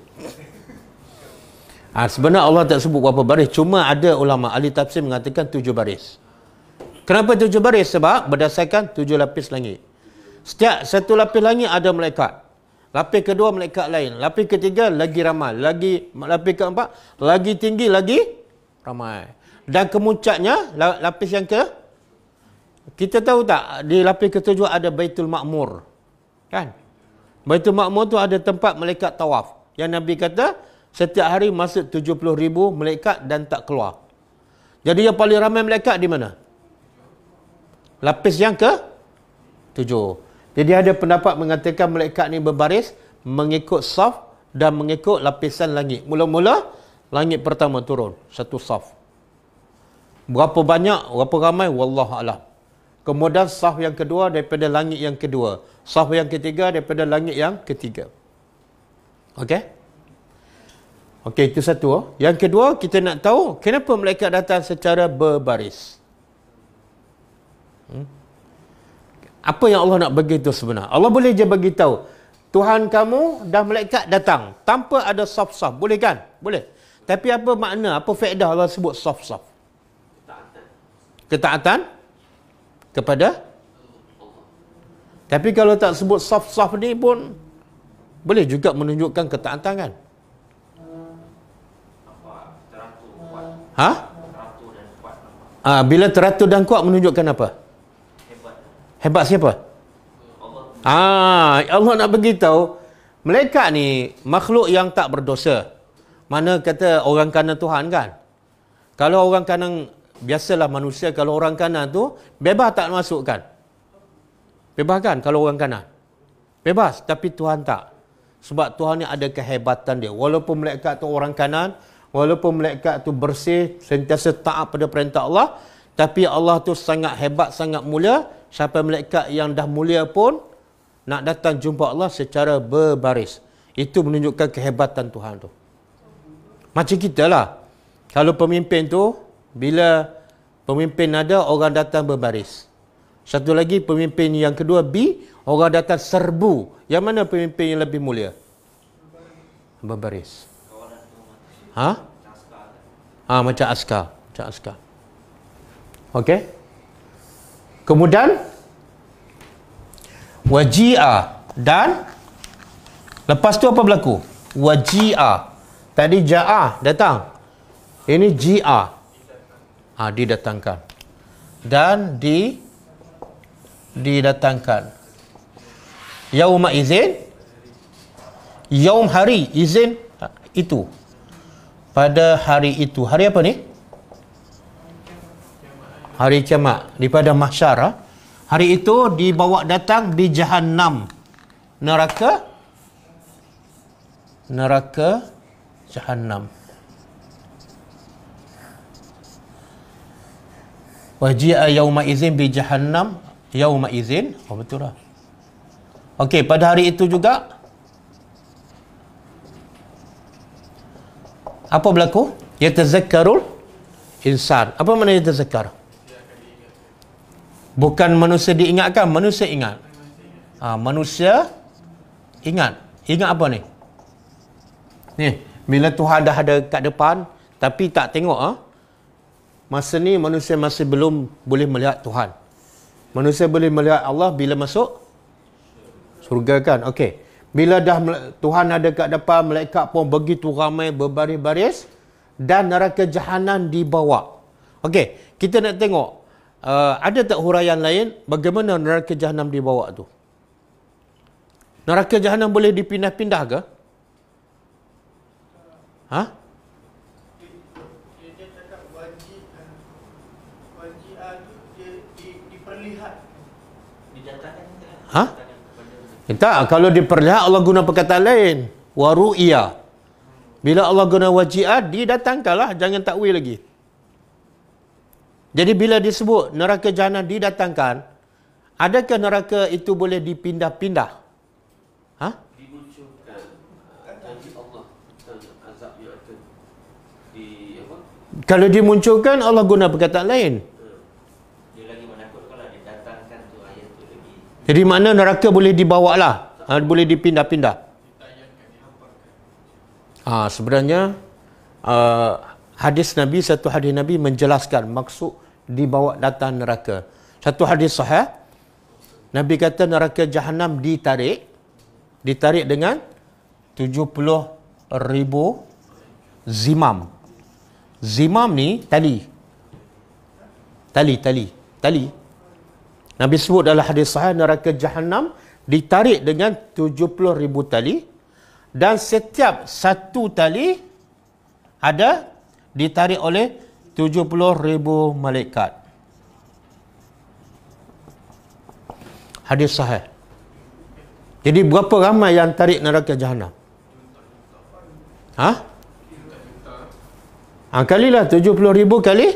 Sebenarnya Allah tak sebut berapa baris, cuma ada ulama ahli tafsir mengatakan 7 baris. Kenapa 7 baris? Sebab berdasarkan 7 lapis langit. Setiap satu lapis langit ada malaikat. Lapis kedua malaikat lain. Lapis ketiga lagi ramai. Lapis keempat lagi tinggi lagi ramai. Dan kemuncaknya lapis yang kita tahu tak di lapis ketujuh ada Baitul Ma'mur. Kan? Baitul Ma'mur tu ada tempat malaikat tawaf. Yang Nabi kata setiap hari masuk 70,000 malaikat dan tak keluar. Jadi yang paling ramai malaikat di mana? Lapis yang ke-7. Jadi ada pendapat mengatakan malaikat ni berbaris mengikut saf dan mengikut lapisan langit. Mula-mula langit pertama turun satu saf. Berapa banyak, berapa ramai, wallahu alam. Kemudian saf yang kedua daripada langit yang kedua. Saf yang ketiga daripada langit yang ketiga. Okey? Okey, itu satu. Yang kedua, kita nak tahu kenapa malaikat datang secara berbaris. Apa yang Allah nak beritahu sebenarnya? Allah boleh je beritahu Tuhan kamu dan malaikat datang tanpa ada saf-saf. Boleh kan? Boleh. Tapi apa makna, apa faedah Allah sebut saf-saf? Ketaatan kepada. Tapi kalau tak sebut saf-saf ni pun boleh juga menunjukkan ketaatan kan? Bila teratur dan kuat menunjukkan apa? Hebat siapa? Allah nak beritahu malaikat ni makhluk yang tak berdosa. Mana kata orang kanan Tuhan kan? Kalau orang kanan biasalah manusia, kalau orang kanan tu bebas tak masuk kan? Bebas kan kalau orang kanan? Bebas, tapi Tuhan tak. Sebab Tuhan ni ada kehebatan dia. Walaupun malaikat tu orang kanan, walaupun malaikat tu bersih, sentiasa taat pada perintah Allah, tapi Allah tu sangat hebat, sangat mulia. Sampai malaikat yang dah mulia pun nak datang jumpa Allah secara berbaris. Itu menunjukkan kehebatan Tuhan tu. Macam kita lah. Kalau pemimpin tu, bila pemimpin ada, orang datang berbaris. Satu lagi pemimpin yang kedua B, orang datang serbu. Yang mana pemimpin yang lebih mulia? Berbaris. Macam askar. Macam askar. Okey. Kemudian waji'a, dan lepas tu apa berlaku? Waji'a. Tadi ja'a, datang. Ini ji'a. Didatangkan. Dan didatangkan. Yauma izin, yaum hari, izin itu. Pada hari itu. Hari apa ni? Hari kiamat. Daripada mahsyar. Hari itu dibawa datang di Jahannam. Neraka Jahannam. Waji'a yauma izin bi Jahannam yauma izin. Betul lah. Okey, pada hari itu juga apa berlaku? Yatazakkarul insan. Apa makna yatazakkar? Bukan manusia diingatkan, manusia ingat. Manusia ingat. Ingat apa ni? Ni, bila Tuhan dah ada kat depan tapi tak tengok, masa ni manusia masih belum boleh melihat Tuhan. Manusia boleh melihat Allah bila masuk surga kan? Okey. Bila dah Tuhan ada kat depan, malaikat pun begitu ramai berbaris-baris dan neraka Jahannam dibawa. Okey, kita nak tengok ada tak huraian lain bagaimana neraka Jahannam dibawa tu? Neraka Jahannam boleh dipindah-pindah ke? Dia cakap diperlihat. Didatangkan. Tak, kalau diperlihat Allah guna perkataan lain. Waru'iyah. Bila Allah guna waji'at, didatangkanlah, jangan takwil lagi. Jadi bila disebut neraka Jahannam didatangkan, adakah neraka itu boleh dipindah-pindah? Dimunculkan. Janji Allah azab yang akan Kalau dimunculkan, Allah guna perkataan lain. Dia lagi menakutkan lah, didatangkan tu ayat tu lagi. Jadi makna neraka boleh dibawa lah. Boleh dipindah-pindah. Sebenarnya satu hadis Nabi menjelaskan maksud dibawa datang neraka. Satu hadis sahih, Nabi kata neraka Jahannam ditarik dengan 70,000 zimam. Zimam ni tali. Nabi sebut dalam hadis sahih neraka Jahannam ditarik dengan 70,000 tali, dan setiap satu tali ada ditarik oleh 70,000 malaikat. Hadis sahih. Jadi berapa ramai yang tarik neraka Jahannam? Kalilah 70,000 kali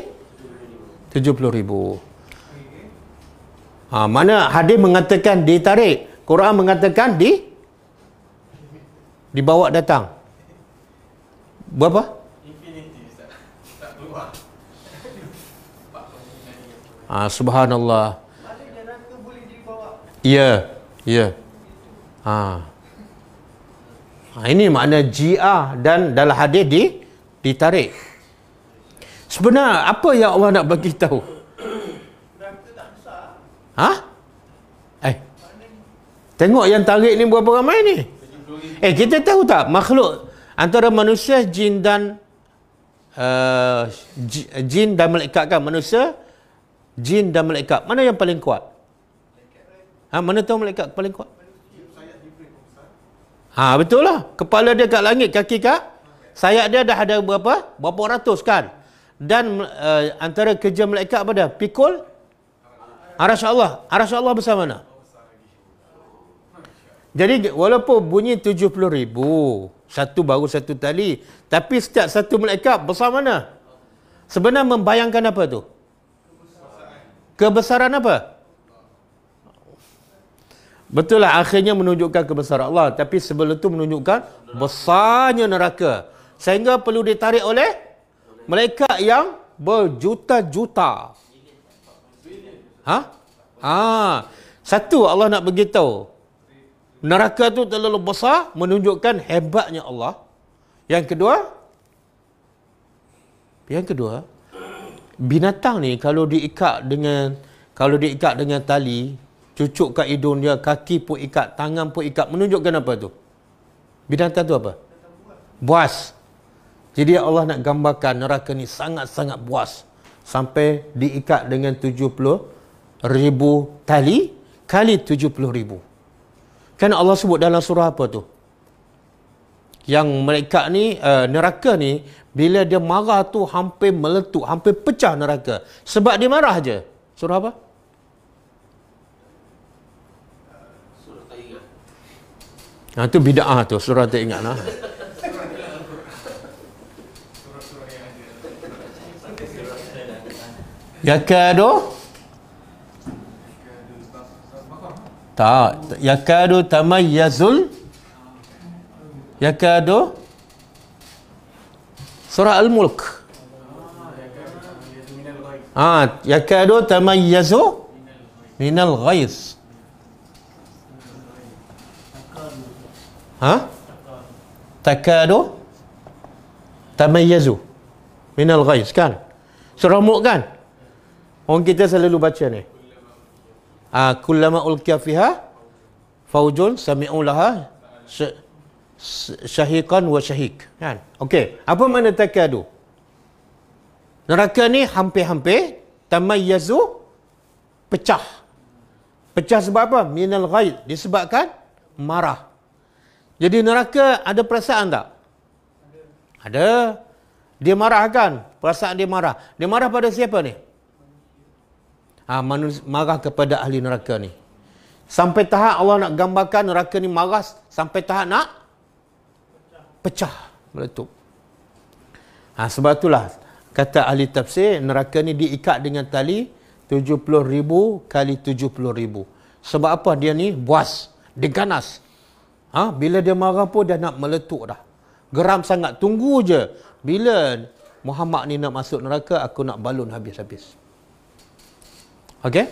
70,000. Mana hadis mengatakan ditarik, Quran mengatakan dibawa datang. Berapa? Infinity, Ustaz. Tak keluar. Subhanallah. Mana neraka boleh dibawa? Ya. Ini makna ji'ah, dan dalam hadis ditarik. Sebenarnya apa yang Allah nak bagi tahu? Neraka tak besar. Tengok yang tarik ni berapa ramai ni? Kita tahu tak makhluk antara manusia, jin dan malaikat kan? Manusia, jin dan malaikat, mana yang paling kuat? Mana tahu malaikat paling kuat? Betul lah. Kepala dia kat langit, kaki kat sayap dia dah ada berapa ratus kan? Dan antara kerja malaikat apa dia? Pikul arasy Allah. Arasy Allah besar mana? Jadi walaupun bunyi 70,000, baru satu tali, tapi setiap satu malaikat besar mana? Sebenarnya membayangkan apa tu? Kebesaran apa? Betul lah, akhirnya menunjukkan kebesaran Allah. Tapi sebelum itu menunjukkan besarnya neraka. Sehingga perlu ditarik oleh malaikat yang berjuta-juta. Satu, Allah nak beritahu neraka tu terlalu besar, menunjukkan hebatnya Allah. Yang kedua, binatang ni kalau diikat dengan tali, cucuk kat hidung dia, kaki pun ikat, tangan pun ikat, menunjukkan apa tu? Binatang tu apa? Buas. Jadi Allah nak gambarkan neraka ni sangat-sangat buas. Sampai diikat dengan 70,000 tali kali 70,000. Kan Allah sebut dalam surah apa tu? Yang mereka ni, neraka ni, bila dia marah tu hampir meletup, hampir pecah neraka. Sebab dia marah je. Surah apa? Surah tak ingat. Tu bid'ah tu, surah tak ingat lah. Yakadu tak, yakadu tamayyazul, yakadu surah Al-Mulk. Yakadu tamayyazu minal ghaiz. Takadu tamayyazu minal ghaiz, kan? Surah Mulk, kan? Orang kita selalu baca ni. Kullama ulqiya fiha faujun sami'u laha syahiqan wa syahik, kan? Okey, apa makna takadu? Neraka ni hampir-hampir, tamayyazu, pecah. Pecah sebab apa? Minal ghaid, disebabkan marah. Jadi neraka ada perasaan tak? Ada. Dia marah, kan? Perasaan dia marah. Dia marah pada siapa ni? Marah kepada ahli neraka ni. Sampai tahap Allah nak gambarkan neraka ni marah, sampai tahap nak pecah, meletup. Sebab itulah kata ahli tafsir, neraka ni diikat dengan tali 70,000 kali 70,000. Sebab apa? Dia ni buas, dia ganas. Bila dia marah pun dah nak meletup dah. Geram sangat. Tunggu je. Bila Muhammad ni nak masuk neraka, aku nak balun habis-habis. Okey?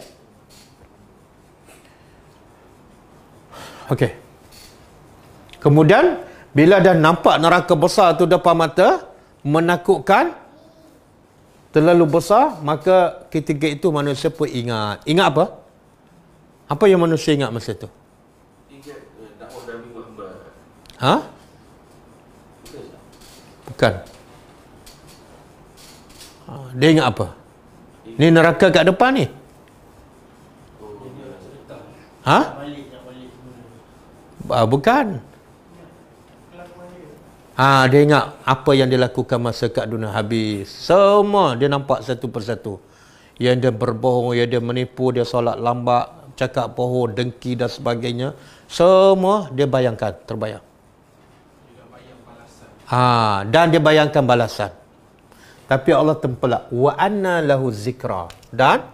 Okey. Kemudian, bila dah nampak neraka besar tu depan mata, menakutkan, terlalu besar, maka ketika itu manusia pun ingat. Ingat apa? Apa yang manusia ingat masa tu? Ingat dakwah Nabi Muhammad. Bukan. Dia ingat apa? Ni neraka kat depan ni. Bukan. Dia ingat apa yang dia lakukan masa kat dunia habis. Semua dia nampak satu persatu. Yang dia berbohong, yang dia menipu, dia solat lambat, cakap bohong, dengki dan sebagainya. Semua dia bayangkan, terbayang. Dan dia bayangkan balasan. Tapi Allah tempelak. Wa anna lahu zikra. Dan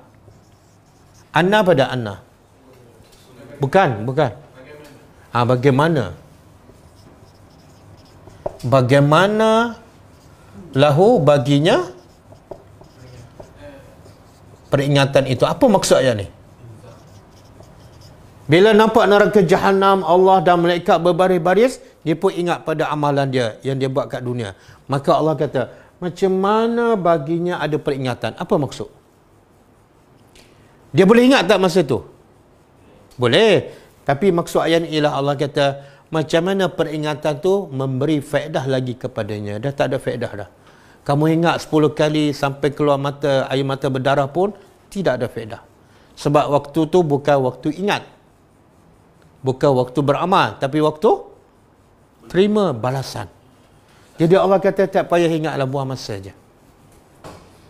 anna pada anna. Bukan. Bagaimana? Bagaimana lahu baginya peringatan itu? Apa maksud ayat ni? Bila nampak neraka Jahannam, Allah dan malaikat berbaris-baris, dia pun ingat pada amalan dia yang dia buat kat dunia. Maka Allah kata, macam mana baginya ada peringatan? Apa maksud? Dia boleh ingat tak masa tu? Boleh. Tapi maksud ayat ni ialah Allah kata, macam mana peringatan tu memberi faedah lagi kepadanya. Dah tak ada faedah dah. Kamu ingat 10 kali sampai keluar mata, air mata berdarah pun tidak ada faedah. Sebab waktu tu bukan waktu ingat. Bukan waktu beramal, tapi waktu terima balasan. Jadi Allah kata tak payah ingatlah, buang masa saja.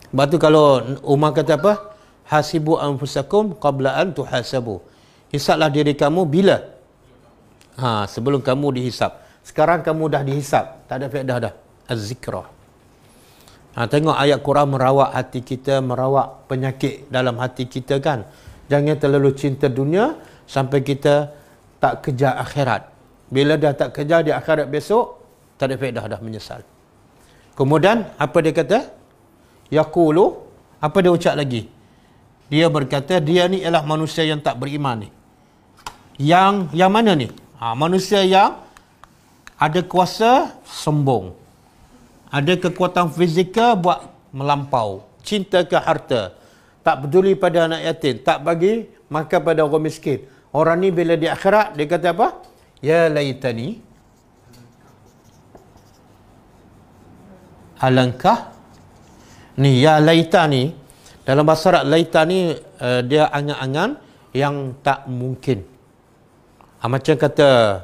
Sebab tu kalau Umar kata apa? Hasibu anfusakum qabla an tuhasabu. Hisablah diri kamu bila? Sebelum kamu dihisap. Sekarang kamu dah dihisap, tak ada faedah dah. Az-zikra. Tengok ayat Quran merawat hati kita, merawat penyakit dalam hati kita, kan. Jangan terlalu cinta dunia sampai kita tak kejar akhirat. Bila dah tak kejar di akhirat besok, tak ada faedah, dah menyesal. Kemudian apa dia kata? Yaqulu, apa dia ucap lagi? Dia berkata, dia ni ialah manusia yang tak beriman ni. Yang mana ni? Manusia yang ada kuasa sombong, ada kekuatan fizikal buat melampau, cinta ke harta, tak peduli pada anak yatim, tak bagi makan pada orang miskin. Orang ni bila di akhirat dia kata apa? Ya laitani, alangkah ni, ya laita ni dalam bahasa Arab, laita ni dia angan-angan yang tak mungkin. Macam kata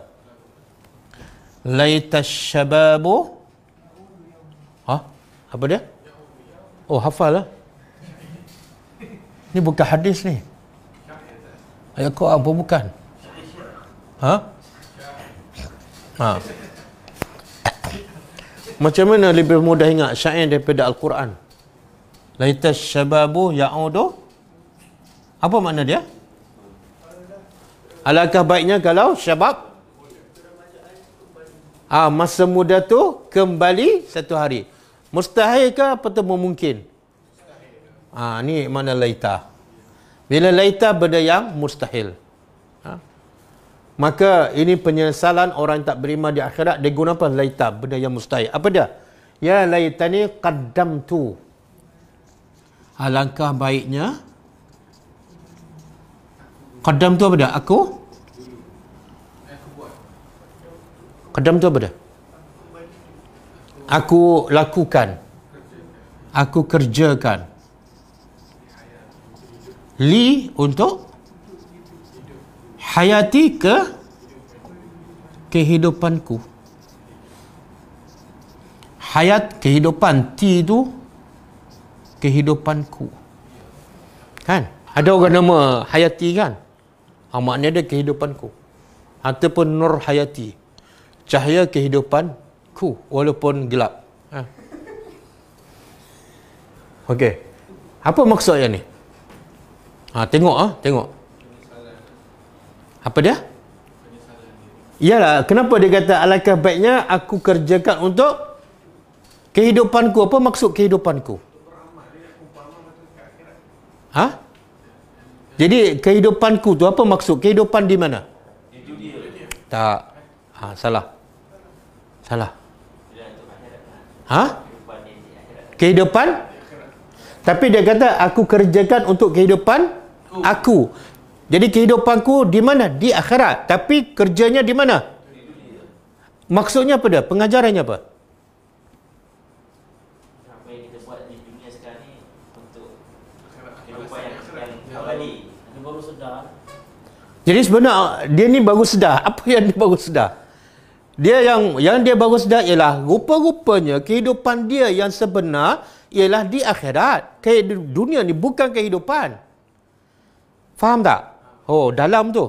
laita syababu, apa dia? Oh, hafal lah. Ni bukan hadis ni. Ayat Quran apa bukan? Macam mana lebih mudah ingat syair daripada Al-Quran? Laita syababu ya'udu. Apa makna dia? Alangkah baiknya kalau syabab, masa muda tu kembali satu hari. Mustahil ke apa tu mungkin? Ni makna laita. Bila laita benda yang mustahil. Maka ini penyesalan orang yang tak beriman di akhirat. Dia guna apa? Laita, benda yang mustahil. Apa dia? Ya laitani qaddamtu. Alangkah baiknya. Qaddam tu apa dia? Aku? Qaddam tu apa dia? Aku lakukan. Aku kerjakan. Li untuk hayati ke kehidupanku. Hayat kehidupan, ti itu kehidupanku. Kan? Ada orang nama Hayati kan? Maknanya dia kehidupanku. Ataupun Nur Hayati. Cahaya kehidupanku walaupun gelap. Okey. Apa maksudnya ni? Tengok. Apa dia? Iyalah, kenapa dia kata alangkah baiknya aku kerjakan untuk kehidupanku. Apa maksud kehidupanku? Jadi kehidupanku tu apa maksud? Kehidupan di mana? Di dunia. Tak. Salah. Kehidupan? Tapi dia kata aku kerjakan untuk kehidupan aku. Jadi kehidupanku di mana? Di akhirat. Tapi kerjanya di mana? Maksudnya apa dia? Pengajarannya apa? Apa yang kita buat di dunia sekarang ni untuk kehidupan yang abadi. Dia baru sedar. Jadi sebenarnya dia ni baru sedar. Apa yang dia baru sedar? Dia yang dia baru sedar ialah rupa-rupanya kehidupan dia yang sebenar ialah di akhirat. Dunia ni bukan kehidupan. Faham tak? Oh, dalam tu.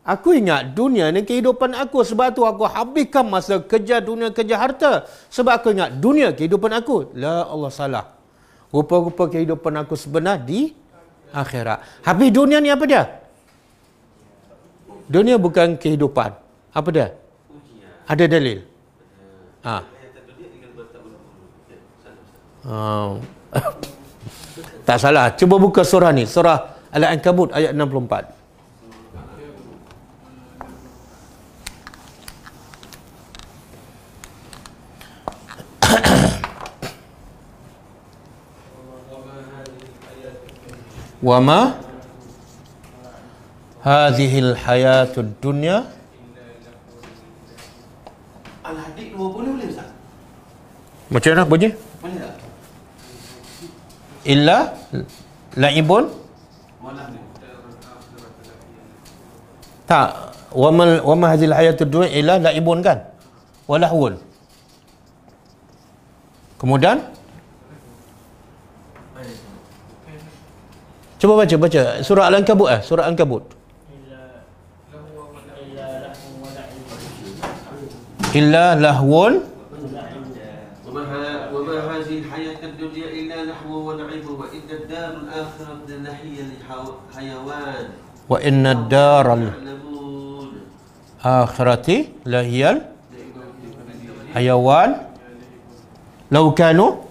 Aku ingat dunia ni kehidupan aku. Sebab tu aku habiskan masa kerja dunia, kerja harta. Sebab aku ingat dunia kehidupan aku. La Allah, salah. Rupa-rupa kehidupan aku sebenar di akhirat. Habis dunia ni apa dia? Dunia bukan kehidupan. Apa dia? Ada dalil? Tak salah. Cuba buka surah ni. Surah Al-Ankabut ayat 64. Wa ma hadhil hayatud dunya. Al-Hadid 20 boleh Ustaz? Macam mana bunyi? Boleh tak? Illa la'ibun. Tak. Wa ma hadhil hayatud dunya illa la'ibun kan? Walahun. Kemudian cuba baca surah Al-Ankabut surah Al-Ankabut. Illa lahwun وما هذه الحياة الدنيا إلا لهو ولعب وإن الدار الآخرة لهي الحيوان wa inna ad-daral يعلمون akhirati lahiyal hayawan law kanu.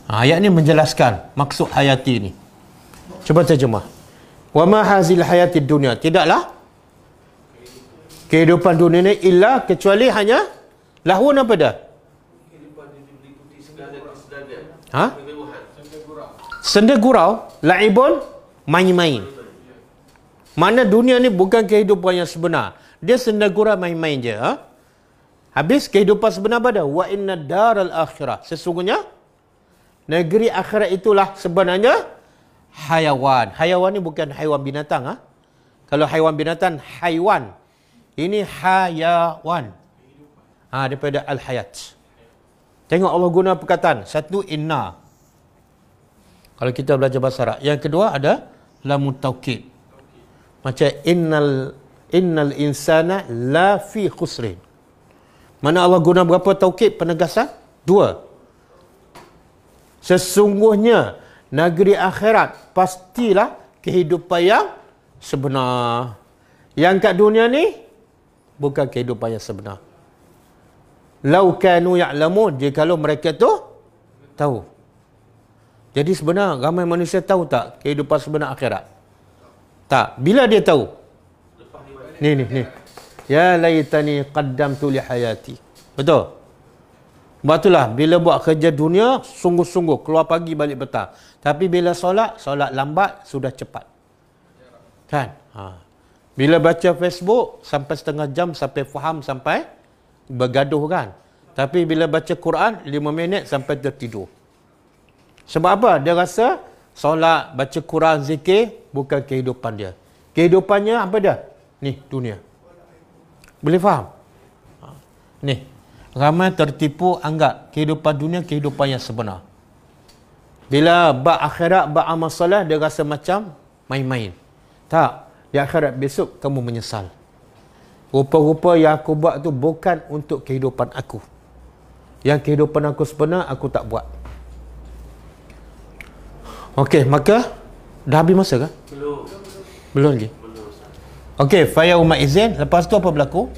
Ayat ni menjelaskan maksud hayati ni. Cuba terjemah. Wa ma hazil hayatid dunya, tidaklah kehidupan dunia ni illa kecuali hanya lahun apa dah? Ha? Senda gurau, laibun, main-main. Mana dunia ni bukan kehidupan yang sebenar. Dia senda gurau, main-main je. Ha? Habis kehidupan sebenar apa dah? Wa inna daral akhirah. Sesungguhnya negeri akhirat itulah sebenarnya hayawan. Hayawan ni bukan haiwan binatang. Ha? Kalau haiwan binatang, haiwan. Ini hayawan. Daripada al-hayat. Tengok Allah guna perkataan. Satu, inna. Kalau kita belajar bahasa Arab. Yang kedua ada lamu taukid. Macam innal insana la fi khusrin. Mana Allah guna berapa taukid penegasan? Dua. Sesungguhnya negeri akhirat pastilah kehidupan yang sebenar. Yang kat dunia ni bukan kehidupan yang sebenar. Lau kanu ya'lamun, jikalau mereka tu tahu. Jadi sebenar ramai manusia tahu tak kehidupan sebenar akhirat? Tak. Bila dia tahu? Ni. Ya laitani qaddamtu li hayati. Betul? Sebab itulah bila buat kerja dunia sungguh-sungguh, keluar pagi balik petang. Tapi bila solat lambat, sudah cepat. Kan? Bila baca Facebook sampai setengah jam, sampai faham, sampai bergaduh kan. Tapi bila baca Quran 5 minit sampai tertidur. Sebab apa? Dia rasa solat, baca Quran, zikir bukan kehidupan dia. Kehidupannya apa dah? Ni dunia. Boleh faham? Ni. Ramai tertipu anggap kehidupan dunia kehidupan yang sebenar. Bila bab akhirat, bab amal solat, dia rasa macam main-main. Tak. Di akhirat besok kamu menyesal. Rupa-rupa yang aku buat tu bukan untuk kehidupan aku. Yang kehidupan aku sebenar, aku tak buat. Okey, maka dah habis masa ke? Belum lagi. Okey, fa yauma izin, lepas tu apa berlaku?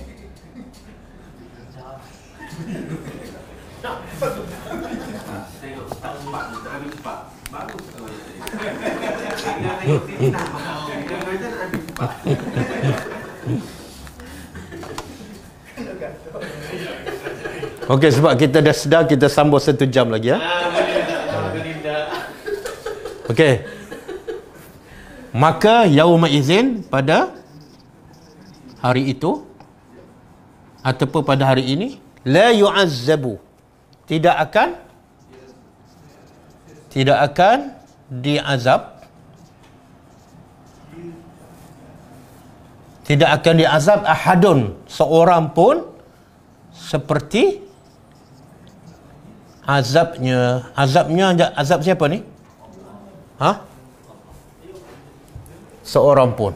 Okey, sebab kita dah sedar, kita sambung 1 jam lagi ya. Okey. Maka yauma izin, pada hari itu ataupun pada hari ini, la yu'azzabu, tidak akan diazab. Tidak akan diazab ahadun, seorang pun, seperti azabnya azab siapa ni? Seorang pun.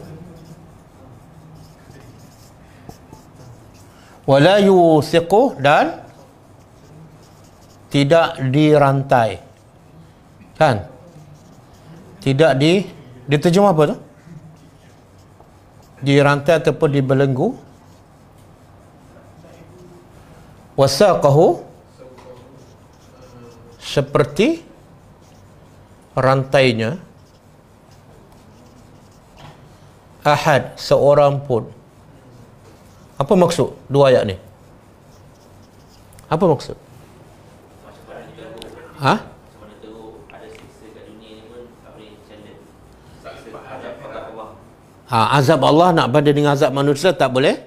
Wala yusiqu, dan tidak dirantai. Kan? Tidak diterjemah apa tu? Dirantai ataupun dibelenggu. Wasaqahu, seperti rantainya, ahad, seorang pun. Apa maksud dua ayat ni? Apa maksud? Azab Allah nak banding dengan azab manusia tak boleh.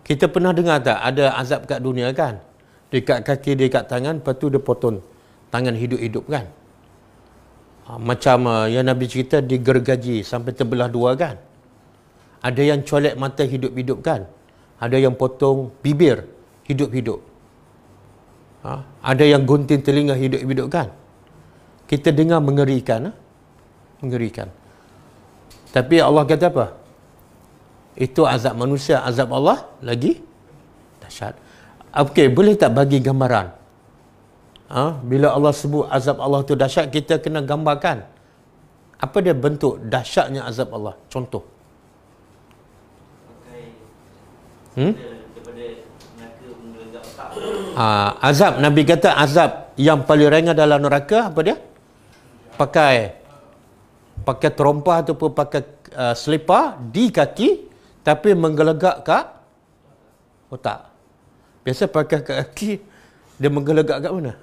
Kita pernah dengar tak ada azab kat dunia kan? Dekat kaki, dekat tangan, lepas tu dia potong tangan hidup-hidup kan? Macam yang Nabi cerita digergaji sampai terbelah dua kan? Ada yang colek mata hidup-hidup kan? Ada yang potong bibir hidup-hidup. Ada yang gunting telinga hidup-hidup kan? Kita dengar mengerikan. Mengerikan. Tapi Allah kata apa? Itu azab manusia, azab Allah lagi dahsyat. Okey, boleh tak bagi gambaran? Bila Allah sebut azab Allah tu dahsyat, kita kena gambarkan Apa dia bentuk dahsyatnya azab Allah? Contoh. Daripada neraka menggelegak otak. Azab, Nabi kata azab yang paling ringan dalam neraka apa dia? Pakai terompah ataupun pakai selipar di kaki tapi menggelegak kat otak. Biasa pakai kat kaki, dia menggelegak kat mana?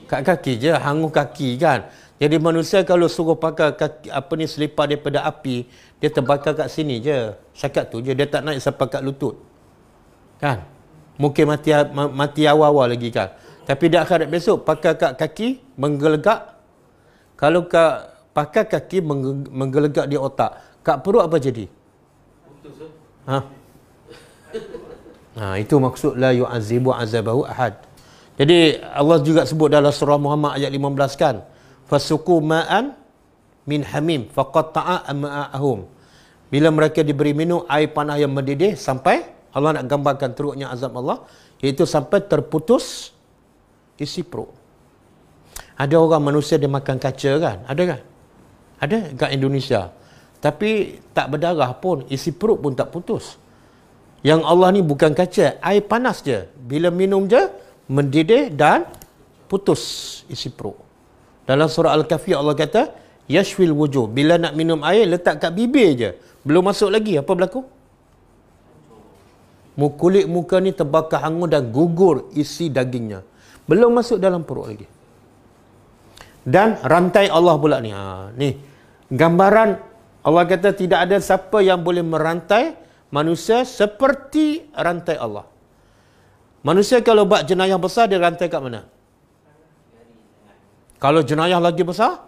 Kat kaki je, hangus kaki kan. Jadi manusia kalau suruh pakai kaki, selipar daripada api, dia terbakar kat sini je. Syakat tu je, dia tak naik sampai kat lutut. Kan? Mungkin mati awal-awal lagi kan. Tapi di akhirat besok pakai kat kaki menggelegak. Kalau pakai kaki menggelegak di otak, kat perut apa jadi? Itu maksud la yu'azibu azabahu ahad. Jadi Allah juga sebut dalam surah Muhammad ayat 15 kan, fasuqu ma'an min hamim faqatta'a am'a'ahum. Bila mereka diberi minum air panas yang mendidih sampai Allah nak gambarkan teruknya azab Allah, iaitu sampai terputus isi perut. Ada orang manusia dia makan kaca kan? Ada kan? Ada kat Indonesia. Tapi tak berdarah pun, isi perut pun tak putus. Yang Allah ni bukan kaca, air panas je. Bila minum je, mendidih dan putus isi perut. Dalam surah Al-Kahfi Allah kata, yashfil wujuh. Bila nak minum air, letak kat bibir je. Belum masuk lagi, apa berlaku? Kulit muka ni terbakar hangus dan gugur isi dagingnya. Belum masuk dalam perut lagi. Dan rantai Allah pula ni. Ni gambaran Allah kata tidak ada siapa yang boleh merantai manusia seperti rantai Allah. Manusia kalau buat jenayah besar, dia rantai kat mana? Kalau jenayah lagi besar?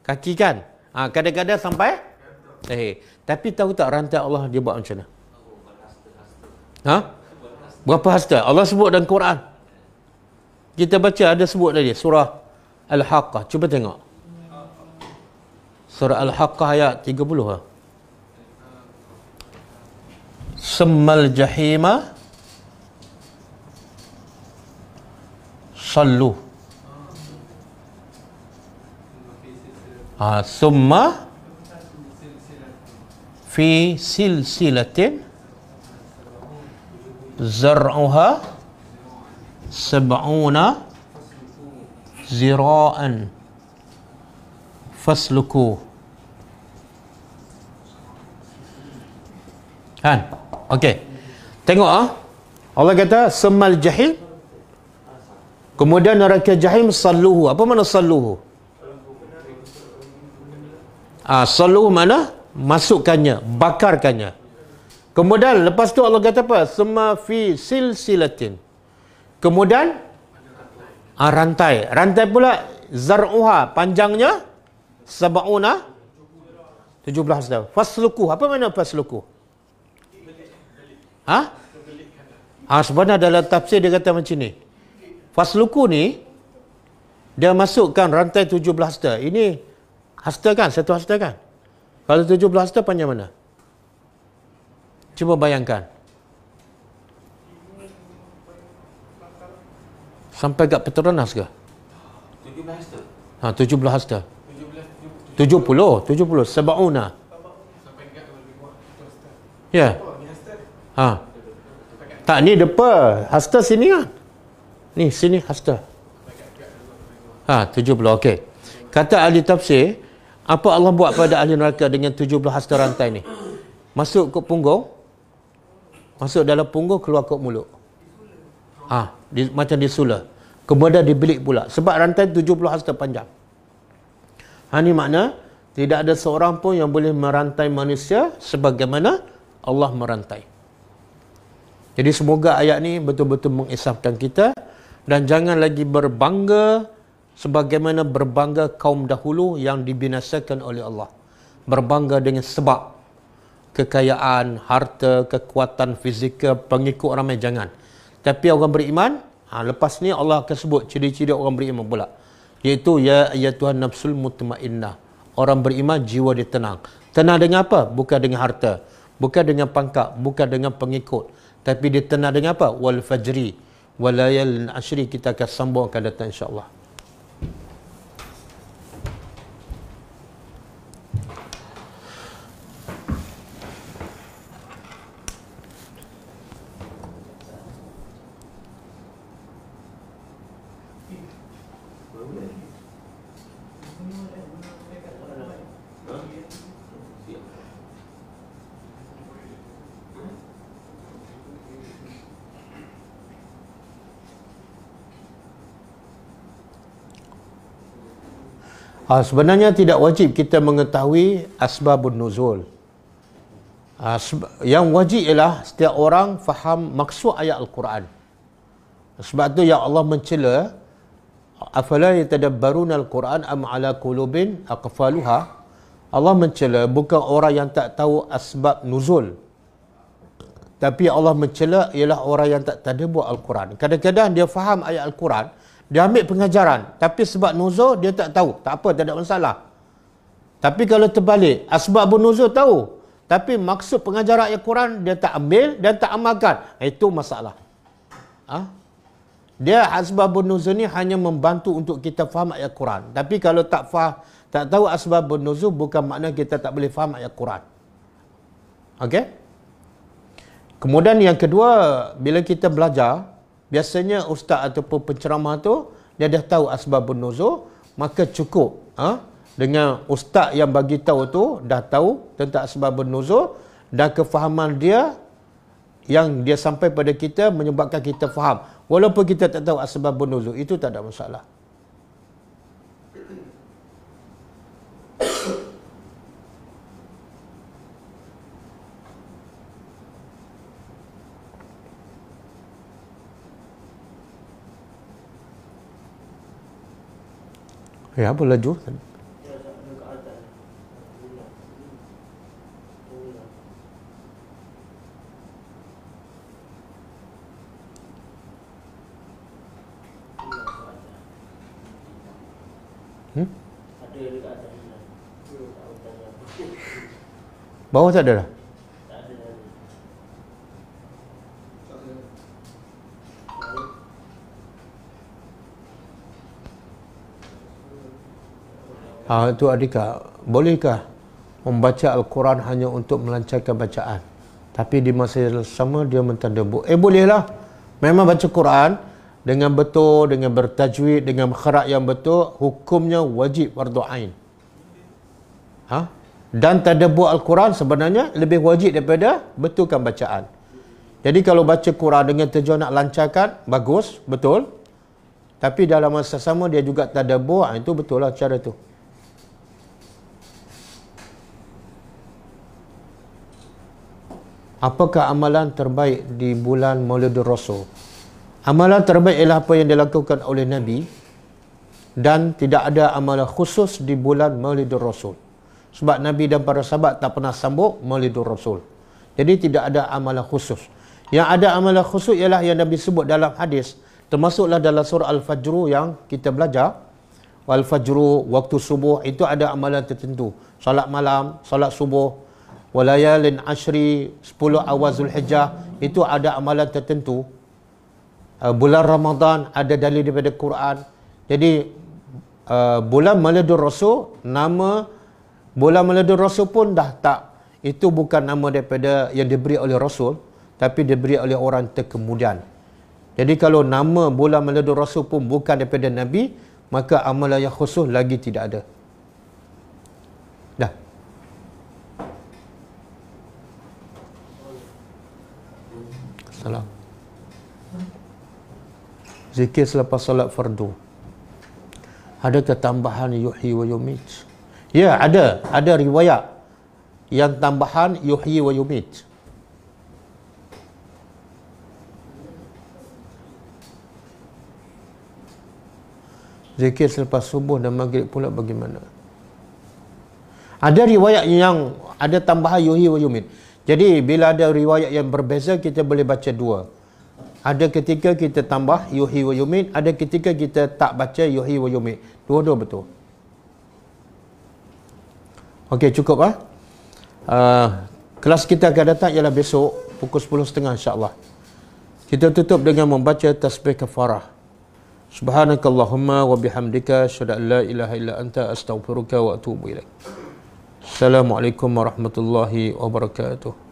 Kaki kan? Kadang-kadang sampai? Tapi tahu tak rantai Allah dia buat macam mana? Berapa hasta? Allah sebut dalam Quran. Kita baca ada sebut tadi surah Al-Haqqah. Cuba tengok. Surah Al-Haqqah ayat 30. Summal jahima sallu. Summa fi silsilatin zar'uha sab'una zira'an fasluku. Kan? Okey. Tengok Allah kata semal jahim. Kemudian neraka jahim salluhu. Apa makna salluhu? Salluhu mana? Masukkannya, bakarkannya. Kemudian lepas tu Allah kata apa? Summa fi silsilatin. Kemudian rantai. Rantai pula zar'uha, panjangnya sab'una 17 tahun. Fasluku. Apa makna fasluku? Sebenarnya dalam tafsir dia kata macam ni. Fasluku ni dia masukkan rantai 17 hasta. Ini hasta kan? Satu hasta kan? Kalau 17 hasta panjang mana? Cuba bayangkan. Sampai kat Petronas ke? 17 hasta. 17 hasta. 70 sab'una. Ya. Tak, ni depan. Hasta sini kan? Ni, sini hasta. 70, okey. Kata ahli tafsir, apa Allah buat pada ahli neraka dengan 17 hasta rantai ni? Masuk ke punggung, masuk dalam punggung, keluar ke mulut. Macam disula. Kemudian dibelik pula. Sebab rantai 70 hasta panjang. Ini makna, tidak ada seorang pun yang boleh merantai manusia sebagaimana Allah merantai. Jadi semoga ayat ni betul-betul mengisafkan kita dan jangan lagi berbangga sebagaimana berbangga kaum dahulu yang dibinasakan oleh Allah. Berbangga dengan sebab kekayaan, harta, kekuatan fizikal, pengikut ramai, jangan. Tapi orang beriman, lepas ni Allah akan sebut ciri-ciri orang beriman pula. Iaitu ya ayyatuhan nafsul mutmainnah. Orang beriman jiwa dia tenang. Tenang dengan apa? Bukan dengan harta, bukan dengan pangkat, bukan dengan pengikut. Tapi dia tenang dengan apa? Wal fajri wal layal ashri. Kita akan sambung akan datang insya-Allah. Sebenarnya tidak wajib kita mengetahui asbabun nuzul. Yang wajib ialah setiap orang faham maksud ayat Al-Quran. Sebab tu yang Allah mencela, afala yatadabbaruna al-Quran am ala qulubin aqfaluha. Allah mencela bukan orang yang tak tahu asbab nuzul, tapi Allah mencela ialah orang yang tak tadabbur Al-Quran. Kadang-kadang dia faham ayat Al-Quran, dia ambil pengajaran, tapi sebab nuzul dia tak tahu. Tak apa, tak ada masalah. Tapi kalau terbalik, asbabun nuzul tahu, tapi maksud pengajaran ayat Quran dia tak ambil dan tak amalkan, itu masalah. Dia asbabun nuzul ni hanya membantu untuk kita faham ayat Quran. Tapi kalau tak tahu asbabun nuzul, bukan makna kita tak boleh faham ayat Quran. Okey? Kemudian yang kedua, bila kita belajar, biasanya ustaz ataupun penceramah tu dia dah tahu asbabun nuzul, maka cukup dengan ustaz yang bagi tahu tu dah tahu tentang asbabun nuzul, dan kefahaman dia yang dia sampai pada kita menyebabkan kita faham. Walaupun kita tak tahu asbabun nuzul, itu tak ada masalah. Ya, apa laju? Ada dekat atas. Bawah tak ada dah? Tak ada. Itu adikah, bolehkah membaca Al-Quran hanya untuk melancarkan bacaan, tapi di masa yang sama dia mentadabbur? Bolehlah. Memang baca Quran dengan betul, dengan bertajwid, dengan makhraj yang betul, hukumnya wajib fardu ain. Dan tadabbur Al-Quran sebenarnya lebih wajib daripada betulkan bacaan. Jadi kalau baca Quran dengan tujuan nak lancarkan, bagus, betul. Tapi dalam masa sama dia juga tadabbur, itu betul lah cara tu. Apakah amalan terbaik di bulan Maulidur Rasul? Amalan terbaik ialah apa yang dilakukan oleh Nabi, dan tidak ada amalan khusus di bulan Maulidur Rasul. Sebab Nabi dan para sahabat tak pernah sambut Maulidur Rasul. Jadi tidak ada amalan khusus. Yang ada amalan khusus ialah yang Nabi sebut dalam hadis, termasuklah dalam surah Al-Fajr yang kita belajar. Al-Fajr, waktu subuh, itu ada amalan tertentu. Salat malam, salat subuh, walayalin ashri, 10 awal Zulhijjah, itu ada amalan tertentu. Bulan Ramadan ada dalil daripada Quran. Jadi bulan Maulidur Rasul, nama bulan Maulidur Rasul pun dah tak, itu bukan nama daripada yang diberi oleh Rasul, tapi diberi oleh orang terkemudian. Jadi kalau nama bulan Maulidur Rasul pun bukan daripada Nabi, maka amalan yang khusus lagi tidak ada. Dah. Salam. Zikir selepas solat fardu, adakah tambahan yuhyi wa yumit? Ya, ada riwayat yang tambahan yuhyi wa yumit. Zikir selepas subuh dan maghrib pula bagaimana? Ada riwayat yang ada tambahan yuhyi wa yumit. Jadi bila ada riwayat yang berbeza, kita boleh baca dua. Ada ketika kita tambah yuhyi wa yumit, ada ketika kita tak baca yuhyi wa yumit. Dua-dua betul. Okey, cukup kelas kita akan datang ialah besok pukul 10.30 insya-Allah. Kita tutup dengan membaca tasbih kafarah. Subhanakallahumma wa bihamdika asyhadu an la ilaha illa anta astaghfiruka wa atubu ilaik. Assalamualaikum warahmatullahi wabarakatuh.